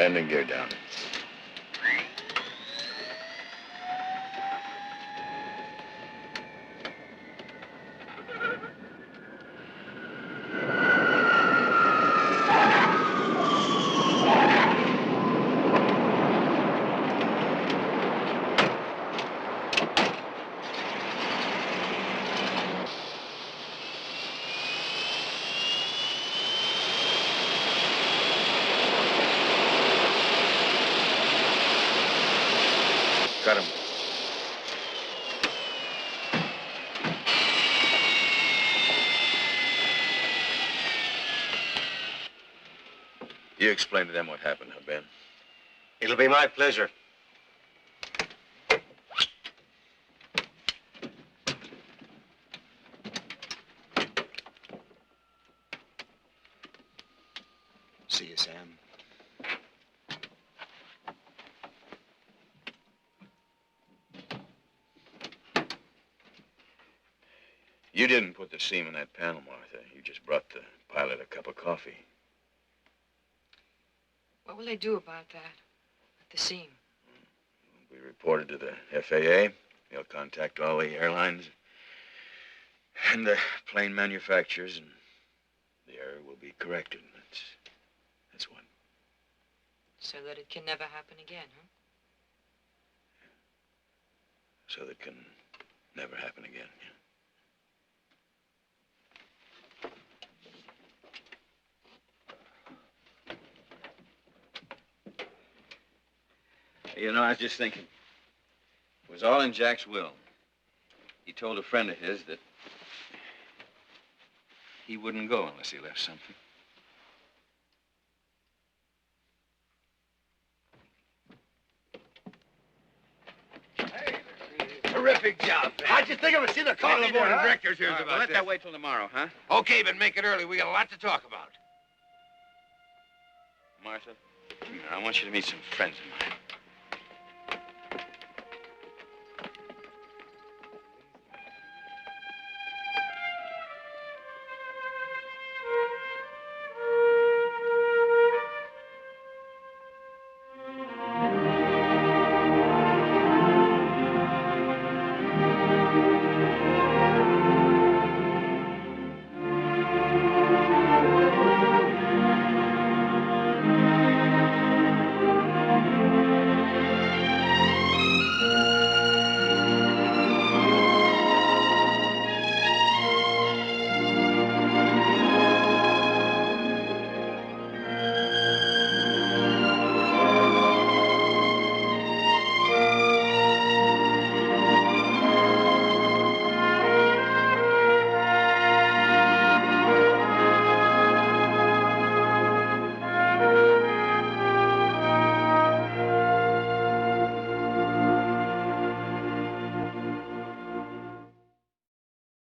Landing gear down. Cut him. You explain to them what happened, huh, Ben? It'll be my pleasure. See you, Sam. You didn't put the seam in that panel, Martha. You just brought the pilot a cup of coffee. What will they do about that? At the seam? We reported to the FAA. They'll contact all the airlines and the plane manufacturers, and the error will be corrected. That's what. So that it can never happen again, huh? So that can never happen again, yeah. You know, I was just thinking, it was all in Jack's will. He told a friend of his that he wouldn't go unless he left something. Terrific job, Ben. How'd you think of it? See the coffee the board there, of huh? directors hears about let this. that Wait till tomorrow, huh? Okay, but make it early. We got a lot to talk about. Martha, come here. I want you to meet some friends of mine.